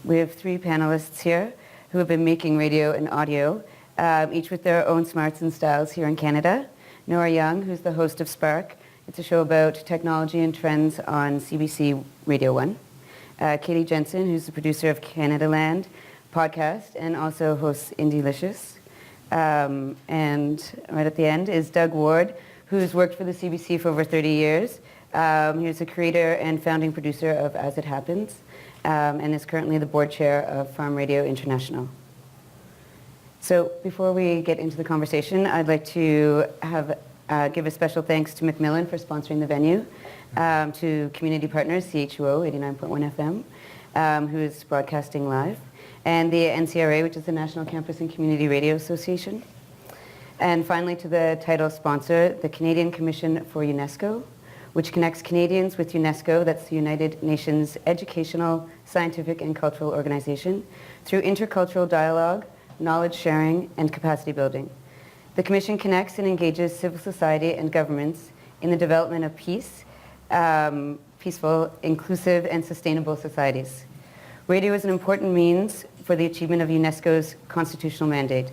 We have three panelists here who have been making radio and audio, each with their own smarts and styles here in Canada. Nora Young, who's the host of Spark. It's a show about technology and trends on CBC Radio 1. Jensen, who's the producer of CANADALAND podcast and also hosts Indielicious. And right at the end is Doug Ward, who's worked for the CBC for over 30 years. He was the creator and founding producer of As It Happens, and is currently the board chair of Farm Radio International. So before we get into the conversation, I'd like to give a special thanks to McMillan for sponsoring the venue, to community partners, CHUO 89.1 FM, who is broadcasting live, and the NCRA, which is the National Campus and Community Radio Association. And finally to the title sponsor, the Canadian Commission for UNESCO, which connects Canadians with UNESCO, that's the United Nations Educational, Scientific and Cultural Organization, through intercultural dialogue, knowledge sharing, and capacity building. The Commission connects and engages civil society and governments in the development of peaceful, inclusive, and sustainable societies. Radio is an important means for the achievement of UNESCO's constitutional mandate.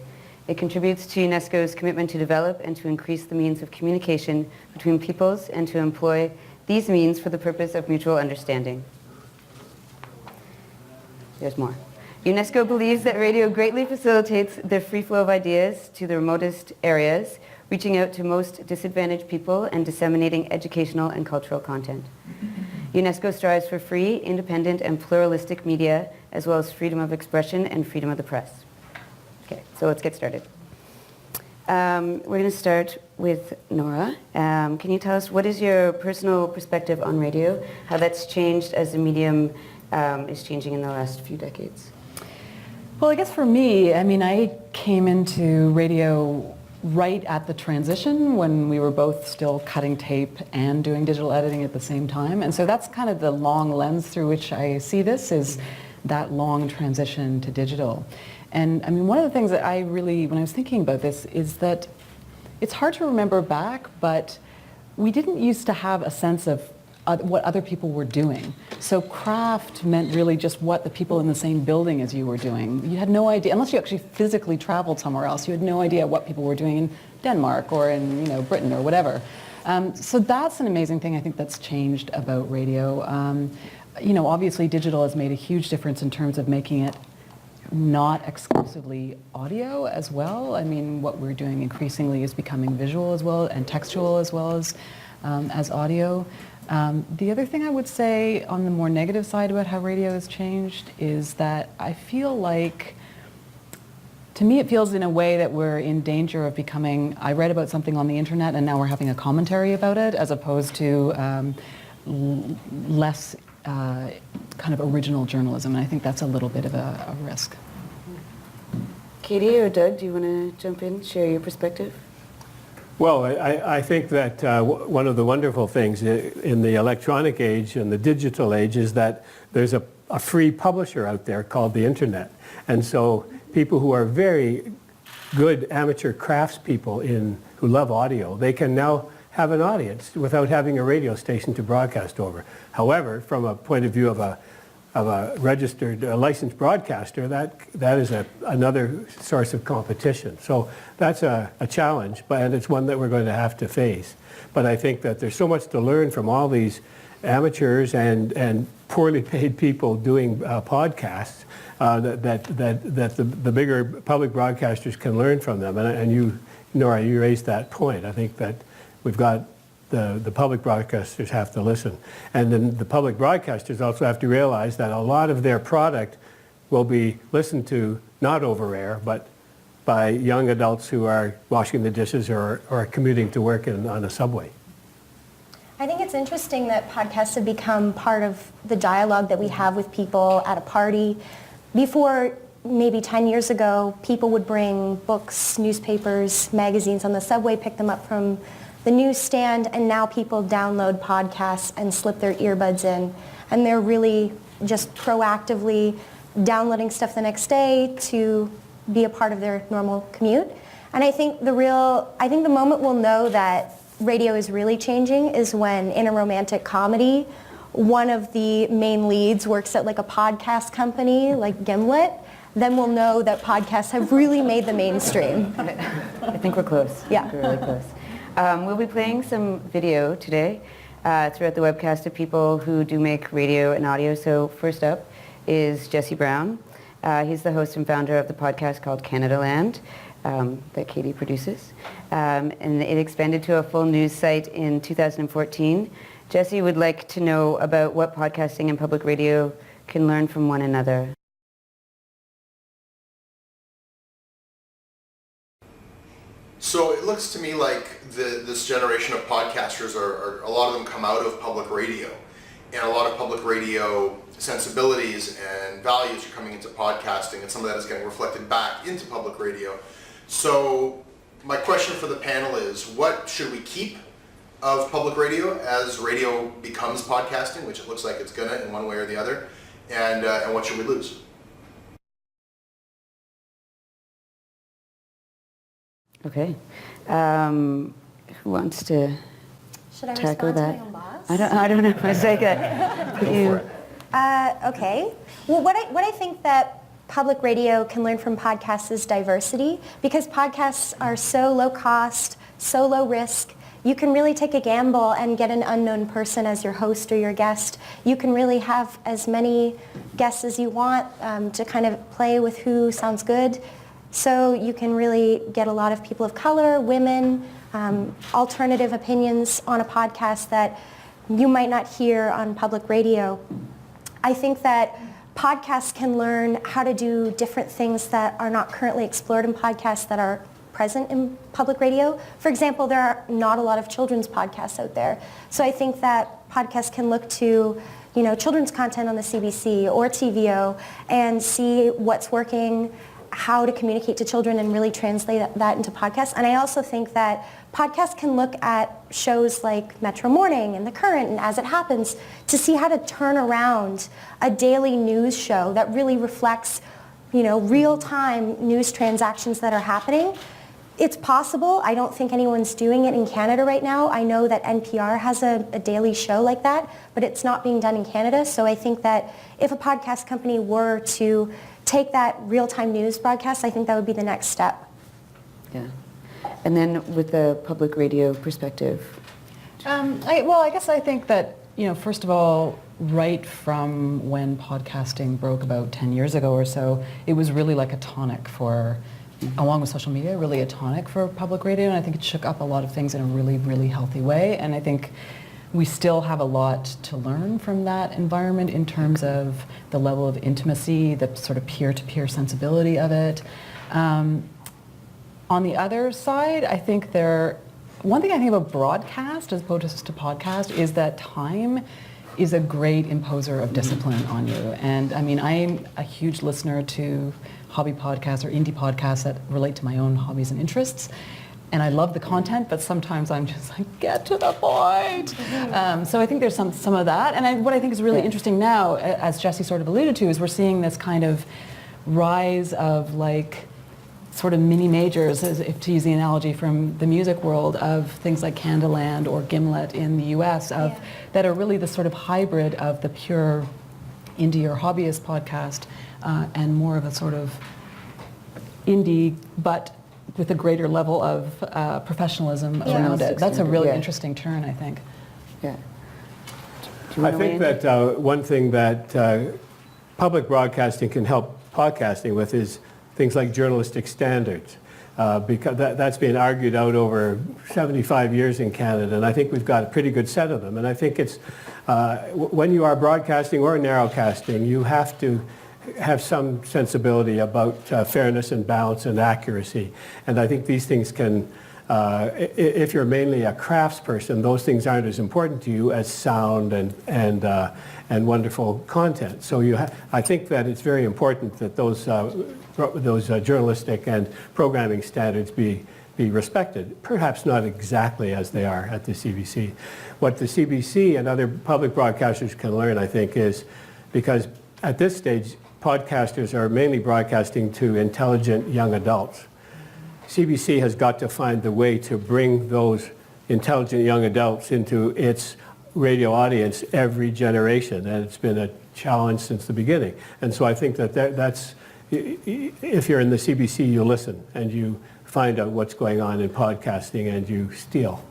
It contributes to UNESCO's commitment to develop and to increase the means of communication between peoples and to employ these means for the purpose of mutual understanding. There's more. UNESCO believes that radio greatly facilitates the free flow of ideas to the remotest areas, reaching out to most disadvantaged people and disseminating educational and cultural content. UNESCO strives for free, independent, and pluralistic media, as well as freedom of expression and freedom of the press. Okay, so let's get started. We're going to start with Nora. Can you tell us what is your personal perspective on radio, how that's changed as the medium is changing in the last few decades? Well, I guess for me, I came into radio right at the transition when we were both still cutting tape and doing digital editing at the same time. And so that's kind of the long lens through which I see this, is that long transition to digital. And one of the things that I really, when I was thinking about this, is that it's hard to remember back, but we didn't used to have a sense of what other people were doing. So craft meant really just what the people in the same building as you were doing. You had no idea, unless you actually physically traveled somewhere else, you had no idea what people were doing in Denmark or in Britain or whatever. So that's an amazing thing I think that's changed about radio. Obviously digital has made a huge difference in terms of making it not exclusively audio as well. What we're doing increasingly is becoming visual as well and textual as well as audio. The other thing I would say on the more negative side about how radio has changed is that I feel like, to me it feels in a way that we're in danger of becoming, I read about something on the internet and now we're having a commentary about it, as opposed to less kind of original journalism, and I think that's a little bit of a risk. Katie or Doug, do you want to jump in, share your perspective? Well, I think that one of the wonderful things in the electronic age and the digital age is that there's a free publisher out there called the internet. And so people who are very good amateur craftspeople who love audio, they can now have an audience without having a radio station to broadcast over. However, from a point of view of a registered licensed broadcaster, that is another source of competition. So that's a challenge, and it's one that we're going to have to face. But I think that there's so much to learn from all these amateurs and poorly paid people doing podcasts that the bigger public broadcasters can learn from them. And you, Nora, you raised that point. I think that we've got the public broadcasters have to listen. And then the public broadcasters also have to realize that a lot of their product will be listened to not over air, but by young adults who are washing the dishes or commuting to work on a subway. I think it's interesting that podcasts have become part of the dialogue that we have with people at a party. Before, maybe 10 years ago, people would bring books, newspapers, magazines on the subway, pick them up from the newsstand, and now people download podcasts and slip their earbuds in, and they're really just proactively downloading stuff the next day to be a part of their normal commute. And I think the moment we'll know that radio is really changing is when, in a romantic comedy one of the main leads works at like a podcast company like Gimlet, then we'll know that podcasts have really made the mainstream. I think we're close. Yeah. We're really close. We'll be playing some video today throughout the webcast of people who do make radio and audio. So first up is Jesse Brown. He's the host and founder of the podcast called CANADALAND that Katie produces. And it expanded to a full news site in 2014. Jesse would like to know about what podcasting and public radio can learn from one another. So it looks to me like this generation of podcasters are a lot of them come out of public radio, and a lot of public radio sensibilities and values are coming into podcasting, and some of that is getting reflected back into public radio. So my question for the panel is, what should we keep of public radio as radio becomes podcasting, which it looks like it's gonna in one way or the other, and what should we lose? Okay. Who wants to Should I tackle respond to that? my own boss? I don't know. It's like Okay. Well, what I think that public radio can learn from podcasts is diversity, because podcasts are so low cost, so low risk. You can really take a gamble and get an unknown person as your host or your guest. You can really have as many guests as you want to kind of play with who sounds good. So you can really get a lot of people of color, women, alternative opinions on a podcast that you might not hear on public radio. I think that podcasts can learn how to do different things that are not currently explored in podcasts that are present in public radio. For example, there are not a lot of children's podcasts out there. So I think that podcasts can look to, children's content on the CBC or TVO and see what's working, how to communicate to children, and really translate that into podcasts. And I also think that podcasts can look at shows like Metro Morning and The Current and As It Happens to see how to turn around a daily news show that really reflects, real-time news transactions that are happening. It's possible. I don't think anyone's doing it in Canada right now. I know that NPR has a daily show like that, but it's not being done in Canada. So I think that if a podcast company were to take that real-time news broadcast, I think that would be the next step. Yeah. And then with the public radio perspective. I guess I think that, first of all, right from when podcasting broke about 10 years ago or so, it was really like a tonic for, along with social media, really a tonic for public radio. And I think it shook up a lot of things in a really, really healthy way. And I think we still have a lot to learn from that environment in terms of the level of intimacy, the sort of peer-to-peer sensibility of it. On the other side, I think one thing I think about broadcast as opposed to podcast is that time is a great imposer of discipline on you. And I mean, I'm a huge listener to hobby podcasts or indie podcasts that relate to my own hobbies and interests. And I love the content, but sometimes I'm just like, get to the point. So I think there's some of that. And what I think is really interesting now, as Jesse sort of alluded to, is we're seeing this kind of rise of like sort of mini majors, if to use the analogy from the music world, of things like CANADALAND or Gimlet in the US, that are really the sort of hybrid of the pure indie or hobbyist podcast and more of a sort of indie, but with a greater level of professionalism around it. That's a really interesting turn, I think. Yeah. I think that one thing that public broadcasting can help podcasting with is things like journalistic standards, because that's been argued out over 75 years in Canada, and I think we've got a pretty good set of them. And I think it's, when you are broadcasting or narrowcasting, you have to have some sensibility about fairness and balance and accuracy. And I think these things can, if you're mainly a craftsperson, those things aren't as important to you as sound and wonderful content. So I think that it's very important that those journalistic and programming standards be respected. Perhaps not exactly as they are at the CBC. What the CBC and other public broadcasters can learn, I think, is because at this stage, podcasters are mainly broadcasting to intelligent young adults. CBC has got to find the way to bring those intelligent young adults into its radio audience every generation, and it's been a challenge since the beginning. And so I think that's, if you're in the CBC, you listen and you find out what's going on in podcasting and you steal.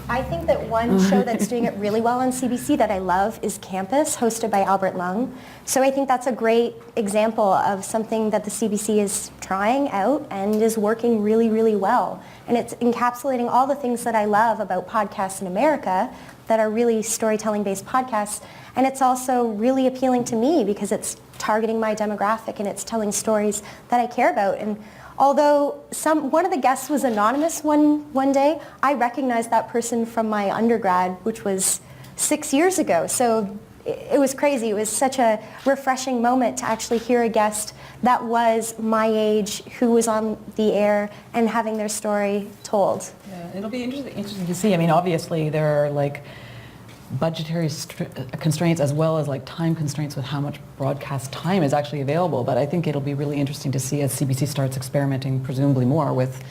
I think that one show that's doing it really well on CBC that I love is Campus, hosted by Albert Lung. So I think that's a great example of something that the CBC is trying out and is working really, really well. And it's encapsulating all the things that I love about podcasts in America that are really storytelling-based podcasts. And it's also really appealing to me because it's targeting my demographic and it's telling stories that I care about. And although one of the guests was anonymous one day, I recognized that person from my undergrad, which was 6 years ago. So it was crazy. It was such a refreshing moment to actually hear a guest that was my age who was on the air and having their story told. Yeah, it'll be interesting to see. I mean, obviously there are like budgetary constraints as well as like time constraints with how much broadcast time is actually available. But I think it'll be really interesting to see as CBC starts experimenting presumably more with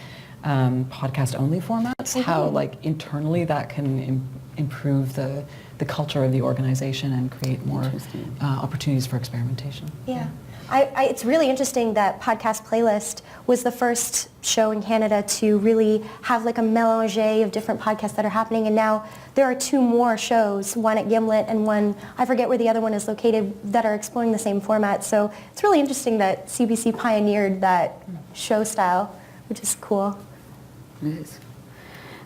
podcast-only formats, how like internally that can improve the culture of the organization and create more opportunities for experimentation. Yeah. It's really interesting that Podcast Playlist was the first show in Canada to really have like a mélange of different podcasts that are happening, and now there are 2 more shows, one at Gimlet and one, I forget where the other one is located, that are exploring the same format. So it's really interesting that CBC pioneered that show style, which is cool. It is.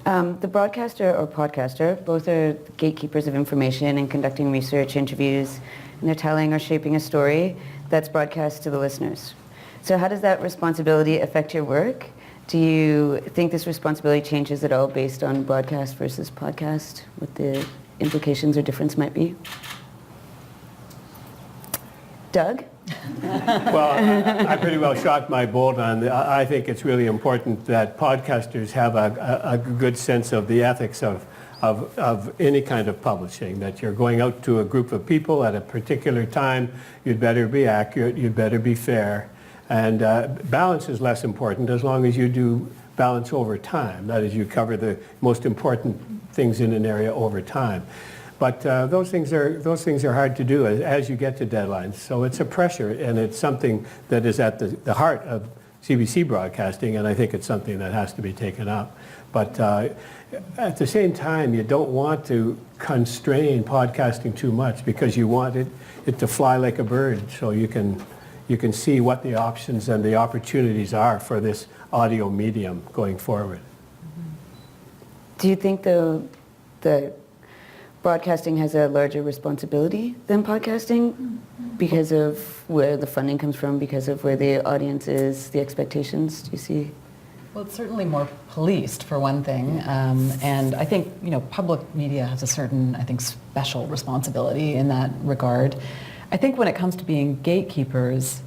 The broadcaster or podcaster, both are gatekeepers of information and conducting research, interviews, and they're telling or shaping a story that's broadcast to the listeners. So how does that responsibility affect your work? Do you think this responsibility changes at all based on broadcast versus podcast, what the implications or difference might be? Doug? Well, I pretty well shot my bolt on. I think it's really important that podcasters have a good sense of the ethics of any kind of publishing, that you're going out to a group of people at a particular time. You'd better be accurate, you'd better be fair. And balance is less important as long as you do balance over time. That is, you cover the most important things in an area over time. But those things are hard to do as you get to deadlines. So it's a pressure, and it's something that is at the heart of CBC broadcasting, and I think it's something that has to be taken up. But at the same time, you don't want to constrain podcasting too much because you want it to fly like a bird, so you can see what the options and the opportunities are for this audio medium going forward. Do you think, though, that broadcasting has a larger responsibility than podcasting because of where the funding comes from, because of where the audience is, the expectations? Do you see? Well, it's certainly more policed, for one thing, and I think public media has a certain, special responsibility in that regard. I think when it comes to being gatekeepers,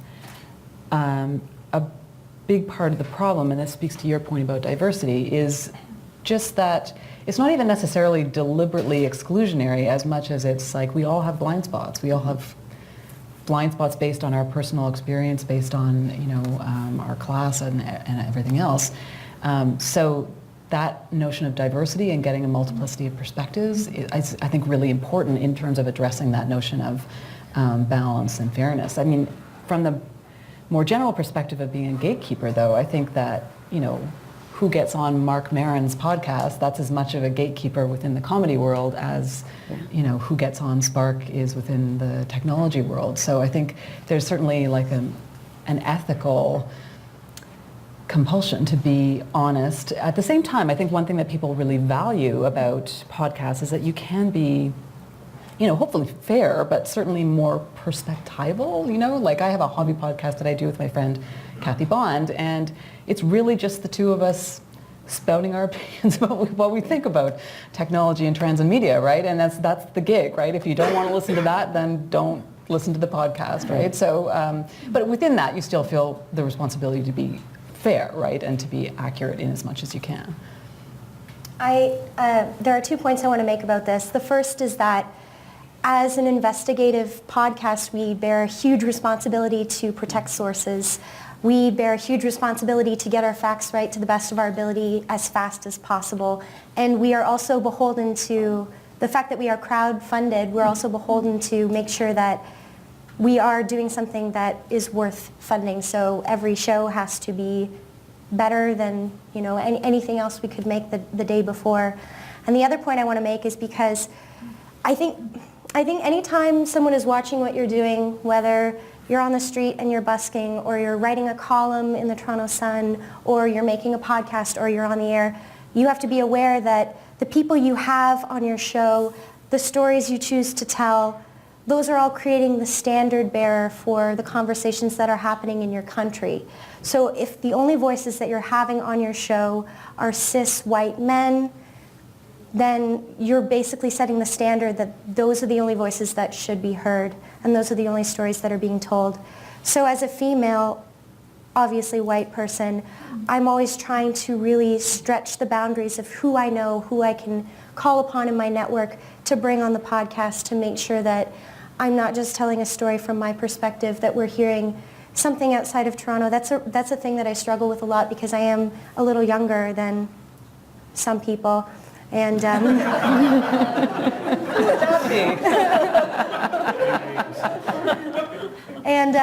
a big part of the problem, and this speaks to your point about diversity, is just that it's not even necessarily deliberately exclusionary as much as it's like we all have blind spots. We all have blind spots based on our personal experience, based on our class and everything else. So that notion of diversity and getting a multiplicity of perspectives is, I think, really important in terms of addressing that notion of balance and fairness. I mean, from the more general perspective of being a gatekeeper, though, I think that who gets on Mark Maron's podcast, that's as much of a gatekeeper within the comedy world as who gets on Spark is within the technology world. So I think there's certainly like an ethical compulsion to be honest. At the same time, I think one thing that people really value about podcasts is that you can be hopefully fair, but certainly more perspectival. Like I have a hobby podcast that I do with my friend Kathy Bond, and it's really just the two of us spouting our opinions about what we think about technology and trends and media, right? And that's the gig, right? If you don't want to listen to that, then don't listen to the podcast, right? So, but within that, you still feel the responsibility to be fair, right? And to be accurate in as much as you can. There are 2 points I want to make about this. The first is that as an investigative podcast, we bear a huge responsibility to protect sources. We bear a huge responsibility to get our facts right to the best of our ability as fast as possible. And we are also beholden to the fact that we are crowd-funded, we're also beholden to make sure that we are doing something that is worth funding. So every show has to be better than anything else we could make the day before. And the other point I want to make is because I think anytime someone is watching what you're doing, whether you're on the street and you're busking, or you're writing a column in the Toronto Sun, or you're making a podcast, or you're on the air, you have to be aware that the people you have on your show, the stories you choose to tell, those are all creating the standard bearer for the conversations that are happening in your country. So if the only voices that you're having on your show are cis white men, then you're basically setting the standard that those are the only voices that should be heard, and those are the only stories that are being told. So as a female, obviously white person, I'm always trying to really stretch the boundaries of who I know, who I can call upon in my network to bring on the podcast, to make sure that I'm not just telling a story from my perspective, that we're hearing something outside of Toronto. That's a thing that I struggle with a lot, because I am a little younger than some people. And Who would that be? And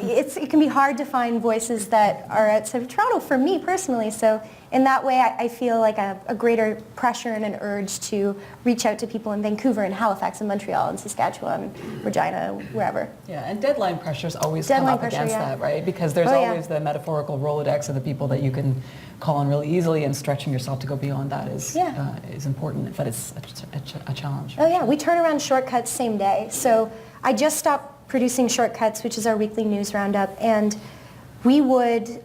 it can be hard to find voices that are outside of Toronto for me personally. So in that way, I feel like a greater pressure and an urge to reach out to people in Vancouver and Halifax and Montreal and Saskatchewan, Regina, wherever. Yeah, and deadline pressures always come up against that, right? Because there's always the metaphorical Rolodex of the people that you can call on really easily, and stretching yourself to go beyond that is important, but it's a challenge. Oh yeah, we turn around Shortcuts same day. So I just stopped producing Shortcuts, which is our weekly news roundup, and we would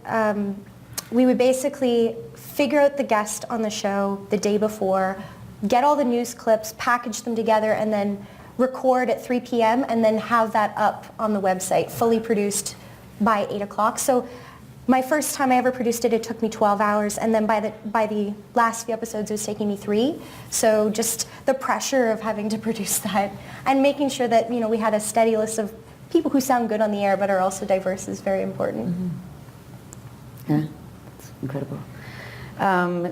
basically figure out the guest on the show the day before, get all the news clips, package them together, and then record at 3 p.m. and then have that up on the website, fully produced by 8 o'clock. So my first time I ever produced it, it took me 12 hours, and then by the last few episodes, it was taking me 3. So just the pressure of having to produce that and making sure that we had a steady list of people who sound good on the air but are also diverse is very important. Mm-hmm. Yeah, it's incredible.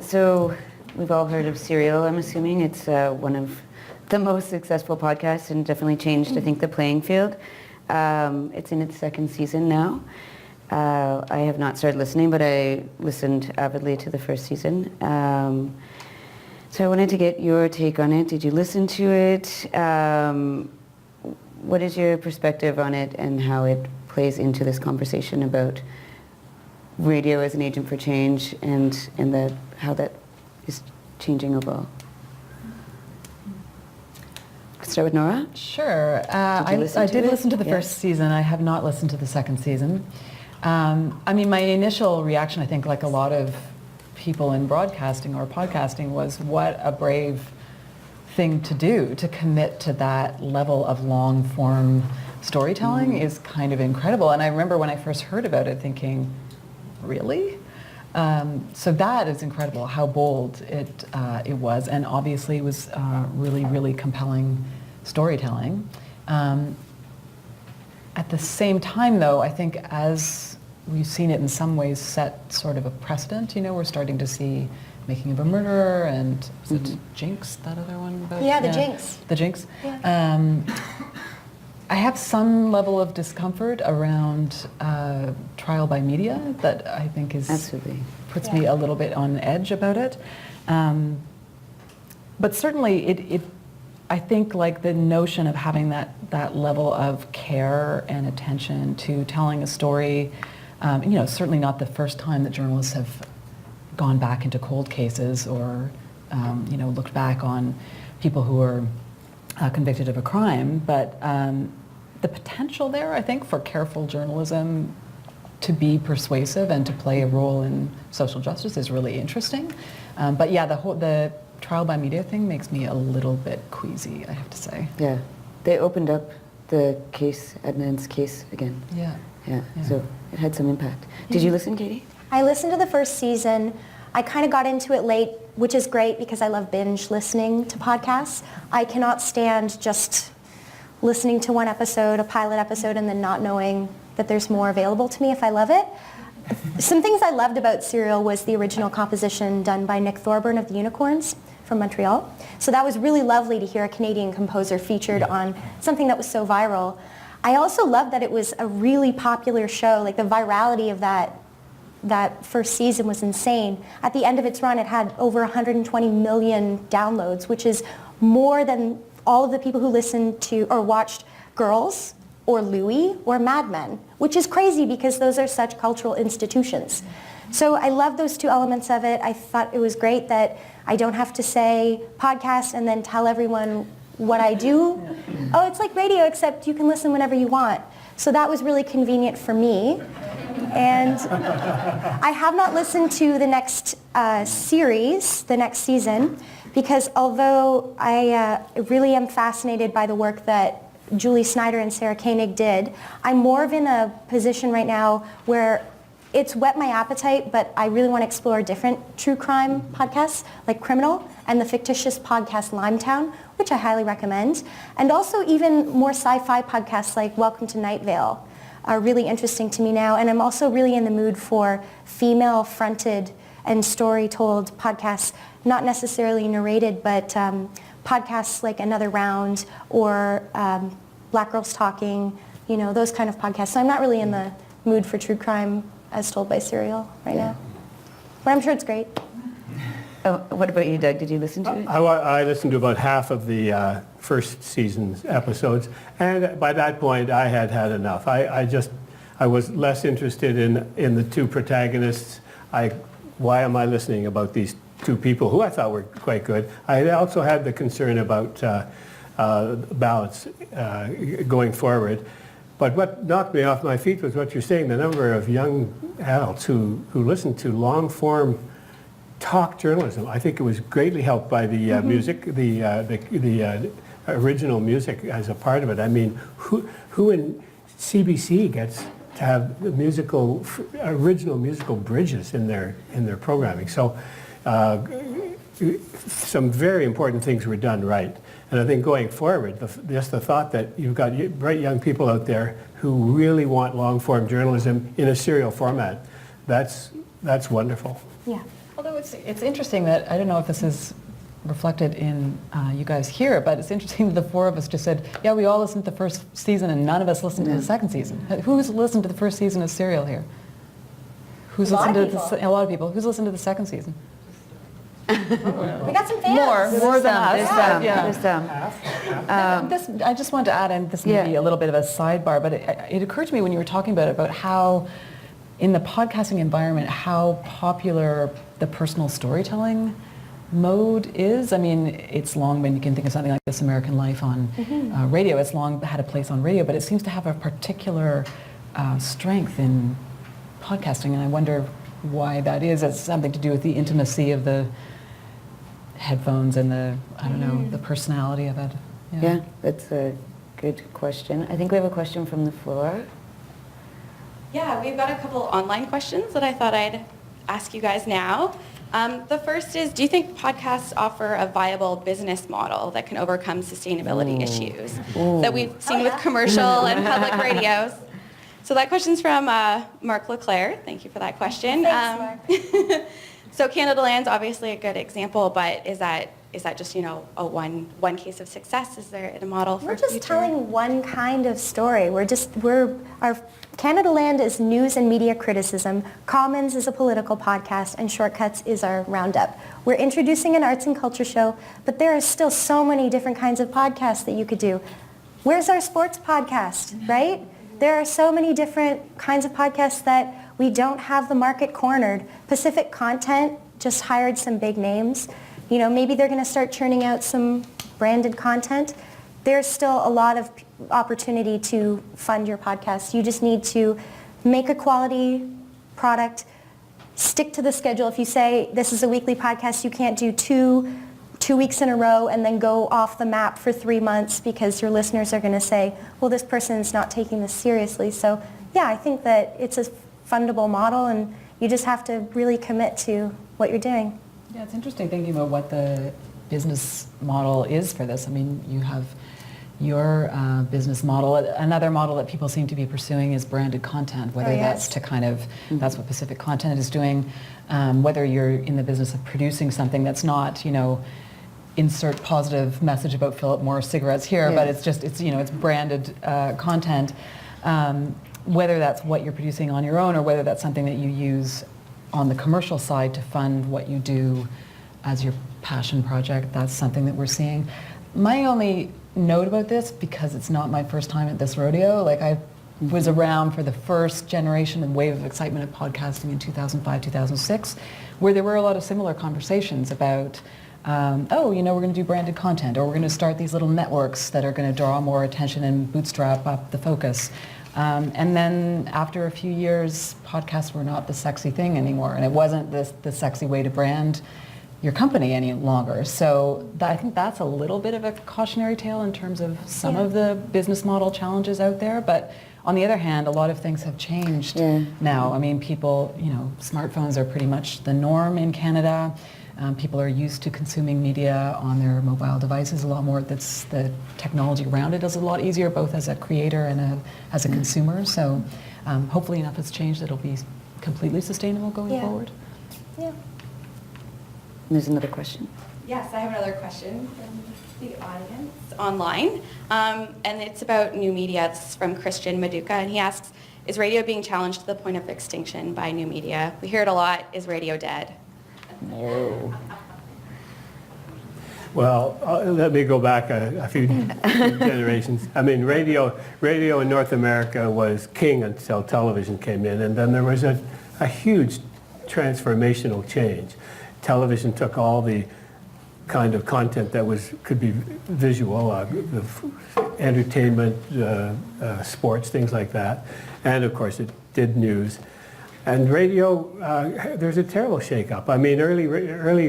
So we've all heard of Serial, I'm assuming. It's one of the most successful podcasts and definitely changed, I think, the playing field. It's in its 2nd season now. I have not started listening, but I listened avidly to the 1st season. So I wanted to get your take on it. Did you listen to it? What is your perspective on it and how it plays into this conversation about radio as an agent for change and how that is changing overall? Start with Nora? Sure. I did listen to the 1st season. I have not listened to the 2nd season. My initial reaction, I think, like a lot of people in broadcasting or podcasting, was what a brave thing to do, to commit to that level of long-form storytelling is kind of incredible. And I remember when I first heard about it thinking, really? So that is incredible, how bold it was, and obviously it was really, really compelling storytelling. At the same time, though, I think as we've seen it in some ways set sort of a precedent, we're starting to see Making of a Murderer and was it Jinx, that other one? About, The Jinx. The Jinx. Yeah. I have some level of discomfort around trial by media that I think puts me a little bit on edge about it. But certainly I think like the notion of having that level of care and attention to telling a story, certainly not the first time that journalists have gone back into cold cases or, looked back on people who were convicted of a crime, but the potential there, I think, for careful journalism to be persuasive and to play a role in social justice is really interesting. But yeah, the trial by media thing makes me a little bit queasy, I have to say. Yeah, they opened up the case, Adnan's case again. Yeah. So it had some impact. Did you listen, Katie? I listened to the 1st season. I kind of got into it late, which is great because I love binge listening to podcasts. I cannot stand just listening to one episode, a pilot episode, and then not knowing that there's more available to me if I love it. Some things I loved about Serial was the original composition done by Nick Thorburn of the Unicorns from Montreal. So that was really lovely to hear a Canadian composer featured on something that was so viral. I also loved that it was a really popular show. Like the virality of that first season was insane. At the end of its run, it had over 120 million downloads, which is more than all of the people who listened to or watched Girls or Louis or Mad Men, which is crazy because those are such cultural institutions. So I love those two elements of it. I thought it was great that I don't have to say podcast and then tell everyone what I do. Oh, it's like radio, except you can listen whenever you want. So that was really convenient for me. And I have not listened to the next series, the next season, because although I really am fascinated by the work that Julie Snyder and Sarah Koenig did, I'm more of in a position right now where it's whet my appetite, but I really want to explore different true crime podcasts like Criminal and the fictitious podcast Limetown, which I highly recommend. And also even more sci-fi podcasts like Welcome to Night Vale are really interesting to me now. And I'm also really in the mood for female-fronted and story-told podcasts, not necessarily narrated, but podcasts like Another Round or Black Girls Talking, you know, those kind of podcasts. So I'm not really in the mood for true crime as told by Serial right now. But I'm sure it's great. Oh, what about you, Doug? Did you listen to it? I listened to about half of the first season's episodes, and by that point I had had enough. I was less interested in the two protagonists. Why am I listening about these two people who I thought were quite good? I also had the concern about balance going forward. But what knocked me off my feet was what you're saying, the number of young adults who listen to long-form talk journalism. I think it was greatly helped by the music, the original music as a part of it. I mean, who in CBC gets to have the original musical bridges in their programming? So some very important things were done right. And I think going forward, just the thought that you've got bright young people out there who really want long-form journalism in a serial format, that's wonderful. Yeah. Although it's interesting that, I don't know if this is reflected in you guys here, but it's interesting that the four of us just said, yeah, we all listened to the first season and none of us listened to the second season. Who's listened to the first season of Serial here? Who's listened to a lot of people. Who's listened to the second season? We got some fans. More than us. There's some. I just wanted to add, and this may be a little bit of a sidebar, but it occurred to me when you were talking about how, in the podcasting environment, how popular the personal storytelling mode is. I mean, it's long been, you can think of something like This American Life on radio. It's long had a place on radio, but it seems to have a particular strength in podcasting, and I wonder why that is. It's something to do with the intimacy of the headphones and the personality of it. Yeah, that's a good question. I think we have a question from the floor. Yeah, we've got a couple online questions that I thought I'd ask you guys now. The first is, do you think podcasts offer a viable business model that can overcome sustainability issues that we've seen with commercial and public radios? So that question's from Mark LeClaire. Thank you for that question. Thanks, Mark. So CANADALAND's obviously a good example, but is that just, a one case of success? Is there a model for We're just future? telling one kind of story. Our CanadaLand is news and media criticism, Commons is a political podcast, and Shortcuts is our roundup. We're introducing an arts and culture show, but there are still so many different kinds of podcasts that you could do. Where's our sports podcast, right? There are so many different kinds of podcasts that we don't have the market cornered. Pacific Content just hired some big names. Maybe they're going to start churning out some branded content. There's still a lot of opportunity to fund your podcast. You just need to make a quality product, stick to the schedule. If you say this is a weekly podcast, you can't do two weeks in a row and then go off the map for 3 months because your listeners are going to say, well, this person is not taking this seriously. So yeah, I think that it's a fundable model and you just have to really commit to what you're doing. Yeah, it's interesting thinking about what the business model is for this. I mean, you have your business model. Another model that people seem to be pursuing is branded content, whether that's to that's what Pacific Content is doing, whether you're in the business of producing something that's not, insert positive message about Philip Morris cigarettes here, but Yes. it's branded content. Whether that's what you're producing on your own or whether that's something that you use on the commercial side to fund what you do as your passion project, that's something that we're seeing. My only note about this, because it's not my first time at this rodeo, like I was around for the first generation and wave of excitement of podcasting in 2005, 2006, where there were a lot of similar conversations about, we're going to do branded content, or we're going to start these little networks that are going to draw more attention and bootstrap up the focus. And then after a few years, podcasts were not the sexy thing anymore, and it wasn't the sexy way to brand your company any longer. So I think that's a little bit of a cautionary tale in terms of some of the business model challenges out there. But on the other hand, a lot of things have changed now. I mean, people, smartphones are pretty much the norm in Canada. People are used to consuming media on their mobile devices a lot more. That's the technology around it is a lot easier, both as a creator and as a consumer. So hopefully enough has changed that it'll be completely sustainable going forward. Yeah. There's another question. Yes, I have another question from the audience online, and it's about new media. It's from Christian Maduka, and he asks, is radio being challenged to the point of extinction by new media? We hear it a lot, is radio dead? No. Well, let me go back a few generations. I mean, radio in North America was king until television came in, and then there was a huge transformational change. Television took all the kind of content that could be visual, entertainment, sports, things like that, and of course it did news. And radio, there's a terrible shakeup. I mean, early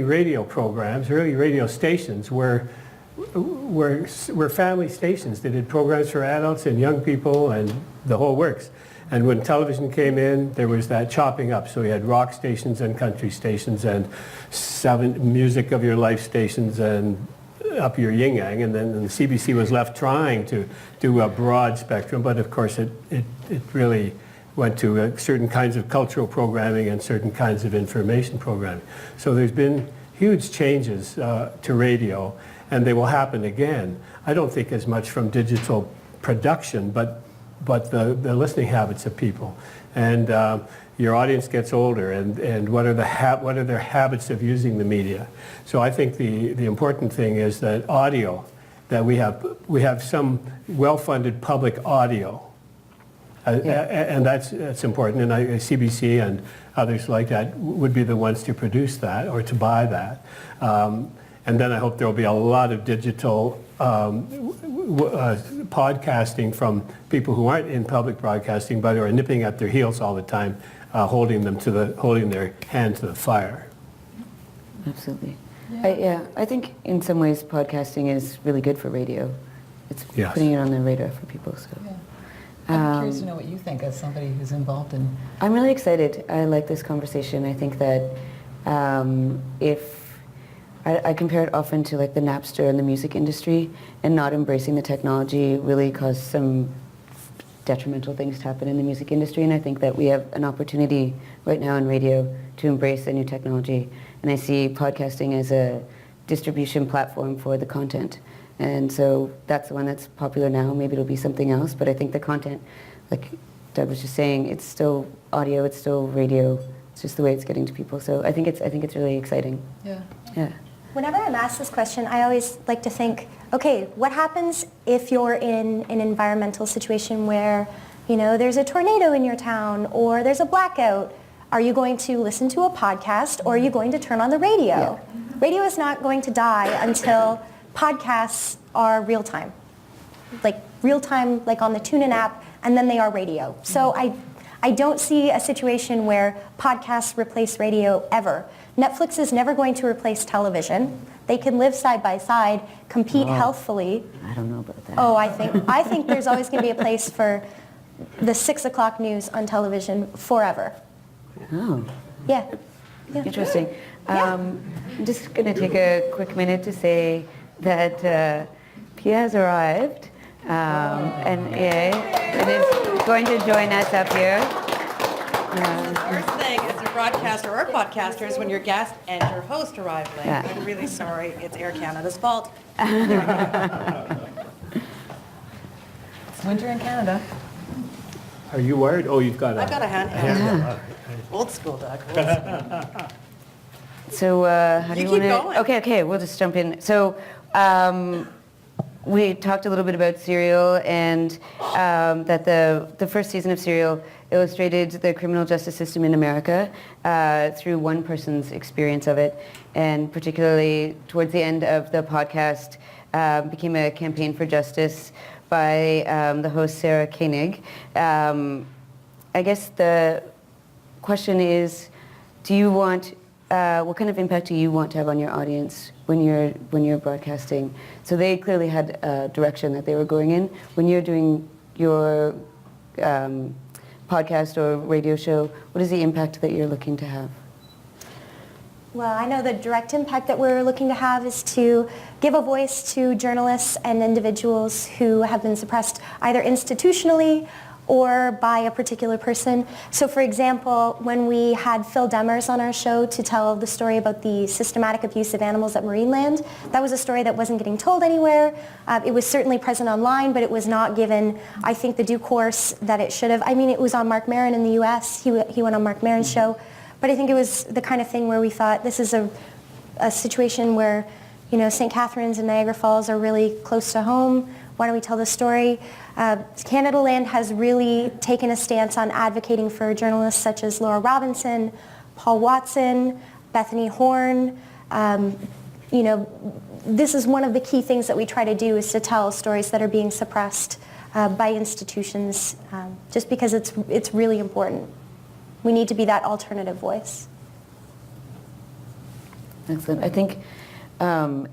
radio programs, early radio stations were family stations. They did programs for adults and young people and the whole works. And when television came in, there was that chopping up. So you had rock stations and country stations and 7 music of your life stations and up your yin-yang. And then the CBC was left trying to do a broad spectrum. But of course, it really went to certain kinds of cultural programming and certain kinds of information programming. So there's been huge changes to radio, and they will happen again. I don't think as much from digital production, but the listening habits of people. And your audience gets older, and what are their habits of using the media? So I think the important thing is that audio, that we have some well-funded public audio. And that's important, and CBC and others like that would be the ones to produce that or to buy that. And then I hope there will be a lot of digital podcasting from people who aren't in public broadcasting but are nipping at their heels all the time, holding their hand to the fire. Absolutely. I think in some ways podcasting is really good for radio. It's putting it on the radar for people. So. Yeah. I'm curious to know what you think as somebody who's involved in... I'm really excited. I like this conversation. I think that if I compare it often to like the Napster and the music industry, and not embracing the technology really caused some detrimental things to happen in the music industry, and I think that we have an opportunity right now in radio to embrace the new technology, and I see podcasting as a distribution platform for the content. And so that's the one that's popular now. Maybe it'll be something else, but I think the content, like Doug was just saying, it's still audio, it's still radio. It's just the way it's getting to people. So I think it's really exciting. Yeah. Whenever I'm asked this question, I always like to think, okay, what happens if you're in an environmental situation where, there's a tornado in your town or there's a blackout? Are you going to listen to a podcast or are you going to turn on the radio? Yeah. Radio is not going to die until podcasts are real-time, like on the TuneIn app, and then they are radio. So I don't see a situation where podcasts replace radio ever. Netflix is never going to replace television. They can live side by side, compete healthfully. I don't know about that. Oh, I think there's always going to be a place for the 6 o'clock news on television forever. Oh. Yeah. Interesting. Yeah. I'm just going to take a quick minute to say that Piya has arrived and is going to join us up here. First thing is broadcaster or podcasters when your guest and your host arrive late. Yeah. I'm really sorry. It's Air Canada's fault. It's winter in Canada. Are you wired? Oh, you've got I've got a hand. Yeah. Old school, Doug. Old school. So how do You you want keep to? going. Okay, we'll just jump in. So we talked a little bit about Serial and that the first season of Serial illustrated the criminal justice system in America through one person's experience of it, and particularly towards the end of the podcast became a campaign for justice by the host Sarah Koenig. I guess the question is, do you want what kind of impact do you want to have on your audience when you're broadcasting? So they clearly had a direction that they were going in. When you're doing your podcast or radio show, what is the impact that you're looking to have? Well, I know the direct impact that we're looking to have is to give a voice to journalists and individuals who have been suppressed either institutionally or by a particular person. So for example, when we had Phil Demers on our show to tell the story about the systematic abuse of animals at Marineland, that was a story that wasn't getting told anywhere. It was certainly present online, but it was not given, I think, the due course that it should have. I mean, it was on Mark Maron in the US. He went on Mark Maron's show. But I think it was the kind of thing where we thought this is a situation where, you know, St. Catharines and Niagara Falls are really close to home. Why don't we tell the story? CANADALAND has really taken a stance on advocating for journalists such as Laura Robinson, Paul Watson, Bethany Horn. You know, this is one of the key things that we try to do, is to tell stories that are being suppressed by institutions, just because it's really important. We need to be that alternative voice. Excellent. I think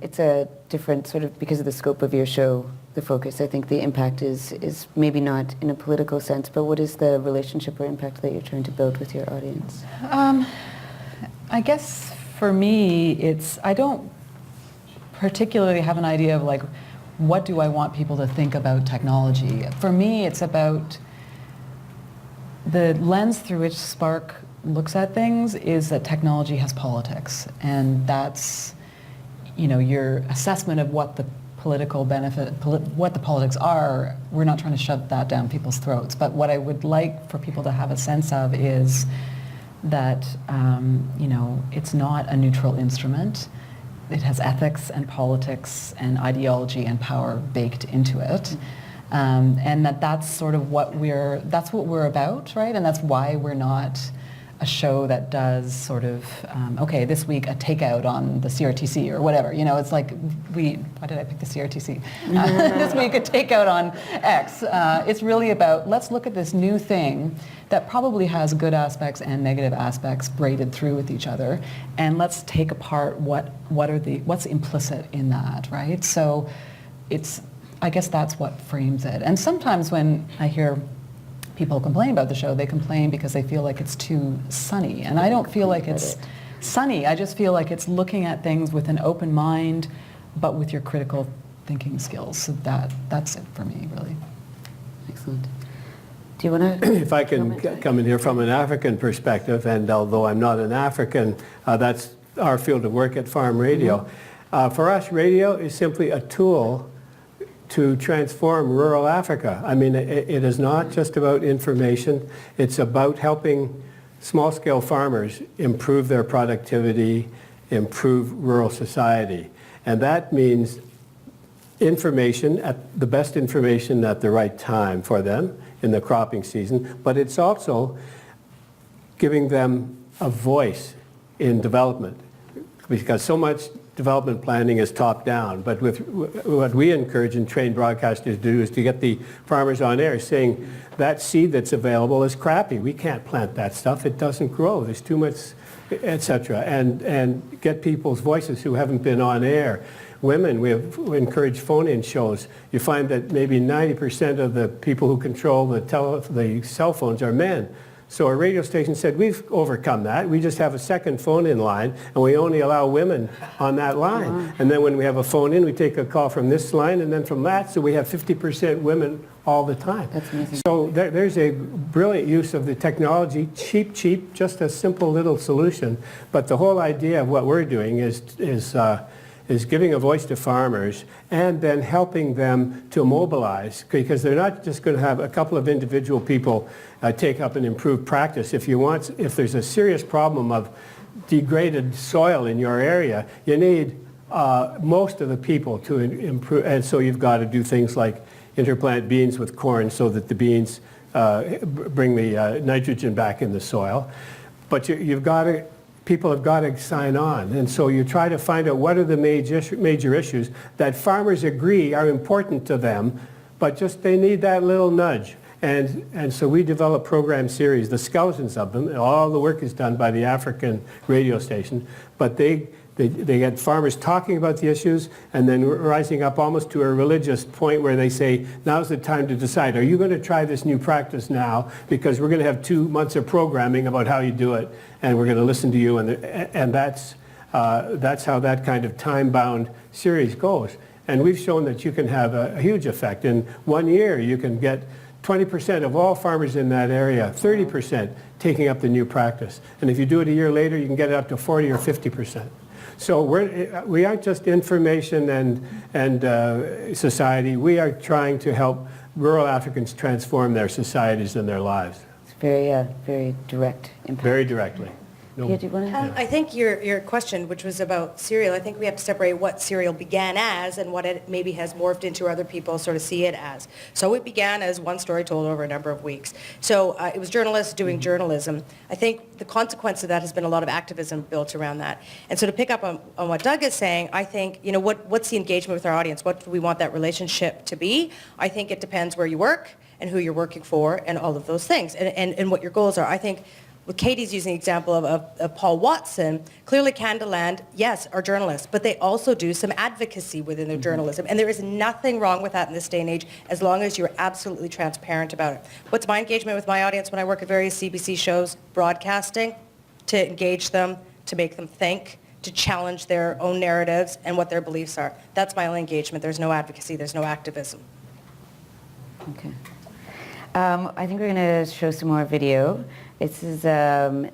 it's a different sort of, because of the scope of your show, the focus, I think the impact is maybe not in a political sense, but what is the relationship or impact that you're trying to build with your audience? I guess for me, I don't particularly have an idea of like, what do I want people to think about technology? For me, it's about the lens through which Spark looks at things is that technology has politics, and that's, you know, your assessment of what the political benefit, what the politics are. We're not trying to shove that down people's throats, but what I would like for people to have a sense of is that, you know, it's not a neutral instrument. It has ethics and politics and ideology and power baked into it. And that's sort of what that's what we're about, right? And that's why we're not a show that does sort of, okay, this week a takeout on the CRTC or whatever. You know, it's like, why did I pick the CRTC? This week a takeout on X. It's really about, let's look at this new thing that probably has good aspects and negative aspects braided through with each other, and let's take apart what's implicit in that, right? So I guess that's what frames it. And sometimes when I hear people complain about the show, they complain because they feel like it's too sunny. And I don't feel like it's sunny. I just feel like it's looking at things with an open mind, but with your critical thinking skills. So that's it for me, really. Excellent. Do you want to? If I can come in here from an African perspective, and although I'm not an African, that's our field of work at Farm Radio. For us, radio is simply a tool to transform rural Africa. I mean, it is not just about information. It's about helping small-scale farmers improve their productivity, improve rural society. And that means information, the best information at the right time for them in the cropping season, but it's also giving them a voice in development, because so much development planning is top-down, but with what we encourage and train broadcasters to do is to get the farmers on air saying that seed that's available is crappy. We can't plant that stuff. It doesn't grow. There's too much, etc. And get people's voices who haven't been on air. Women, we encourage phone-in shows. You find that maybe 90% of the people who control the cell phones are men. So a radio station said, we've overcome that. We just have a second phone-in line, and we only allow women on that line. Wow. And then when we have a phone-in, we take a call from this line, and then from that, so we have 50% women all the time. That's amazing. So there's a brilliant use of the technology, cheap, just a simple little solution. But the whole idea of what we're doing is giving a voice to farmers and then helping them to mobilize, because they're not just going to have a couple of individual people take up an improved practice. If there's a serious problem of degraded soil in your area, you need most of the people to improve, and so you've got to do things like interplant beans with corn so that the beans bring the nitrogen back in the soil. But people have got to sign on, and so you try to find out what are the major issues that farmers agree are important to them, but just they need that little nudge. And so we develop program series, the skeletons of them. All the work is done by the African radio station, but they get farmers talking about the issues and then rising up almost to a religious point where they say, now's the time to decide, are you going to try this new practice now? Because we're going to have 2 months of programming about how you do it, and we're going to listen to you, and that's how that kind of time-bound series goes. And we've shown that you can have a huge effect. In 1 year, you can get 20% of all farmers in that area, 30% taking up the new practice. And if you do it a year later, you can get it up to 40 or 50%. So we aren't just information and society. We are trying to help rural Africans transform their societies and their lives. It's very direct impact. Very directly. Piya, do you want to? I think your question, which was about cereal, I think we have to separate what cereal began as and what it maybe has morphed into, other people sort of see it as. So it began as one story told over a number of weeks. So it was journalists doing journalism. I think the consequence of that has been a lot of activism built around that. And so to pick up on what Doug is saying, I think, what's the engagement with our audience? What do we want that relationship to be? I think it depends where you work and who you're working for and all of those things and what your goals are. I think with Katie's using the example of Paul Watson, clearly CANADALAND, yes, are journalists, but they also do some advocacy within their journalism. And there is nothing wrong with that in this day and age, as long as you're absolutely transparent about it. What's my engagement with my audience when I work at various CBC shows? Broadcasting, to engage them, to make them think, to challenge their own narratives and what their beliefs are. That's my only engagement. There's no advocacy, there's no activism. Okay. I think we're going to show some more video. This is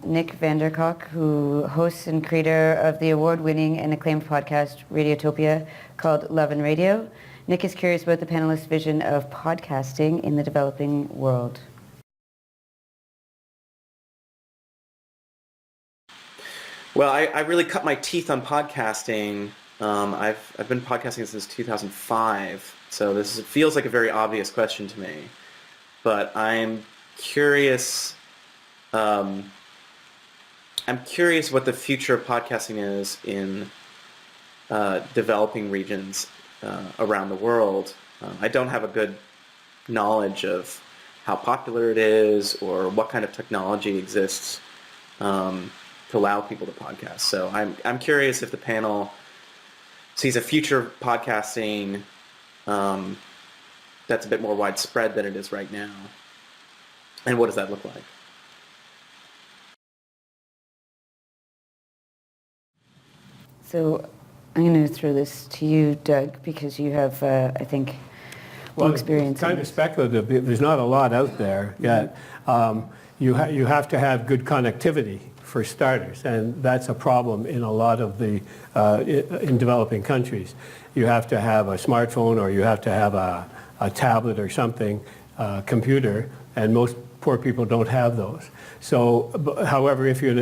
Nick Vanderkock, who hosts and creator of the award-winning and acclaimed podcast Radiotopia called Love and Radio. Nick is curious about the panelists' vision of podcasting in the developing world. Well, I really cut my teeth on podcasting. I've been podcasting since 2005, so this feels like a very obvious question to me. But I'm curious. I'm curious what the future of podcasting is in developing regions around the world. I don't have a good knowledge of how popular it is or what kind of technology exists to allow people to podcast. So I'm curious if the panel sees a future of podcasting that's a bit more widespread than it is right now. And what does that look like? So I'm going to throw this to you, Doug, because you have, I think, more experience. It's kind of speculative. There's not a lot out there yet. You have to have good connectivity for starters, and that's a problem in a lot of the in developing countries. You have to have a smartphone, or you have to have a tablet or something, computer, and most poor people don't have those. So, however, if you're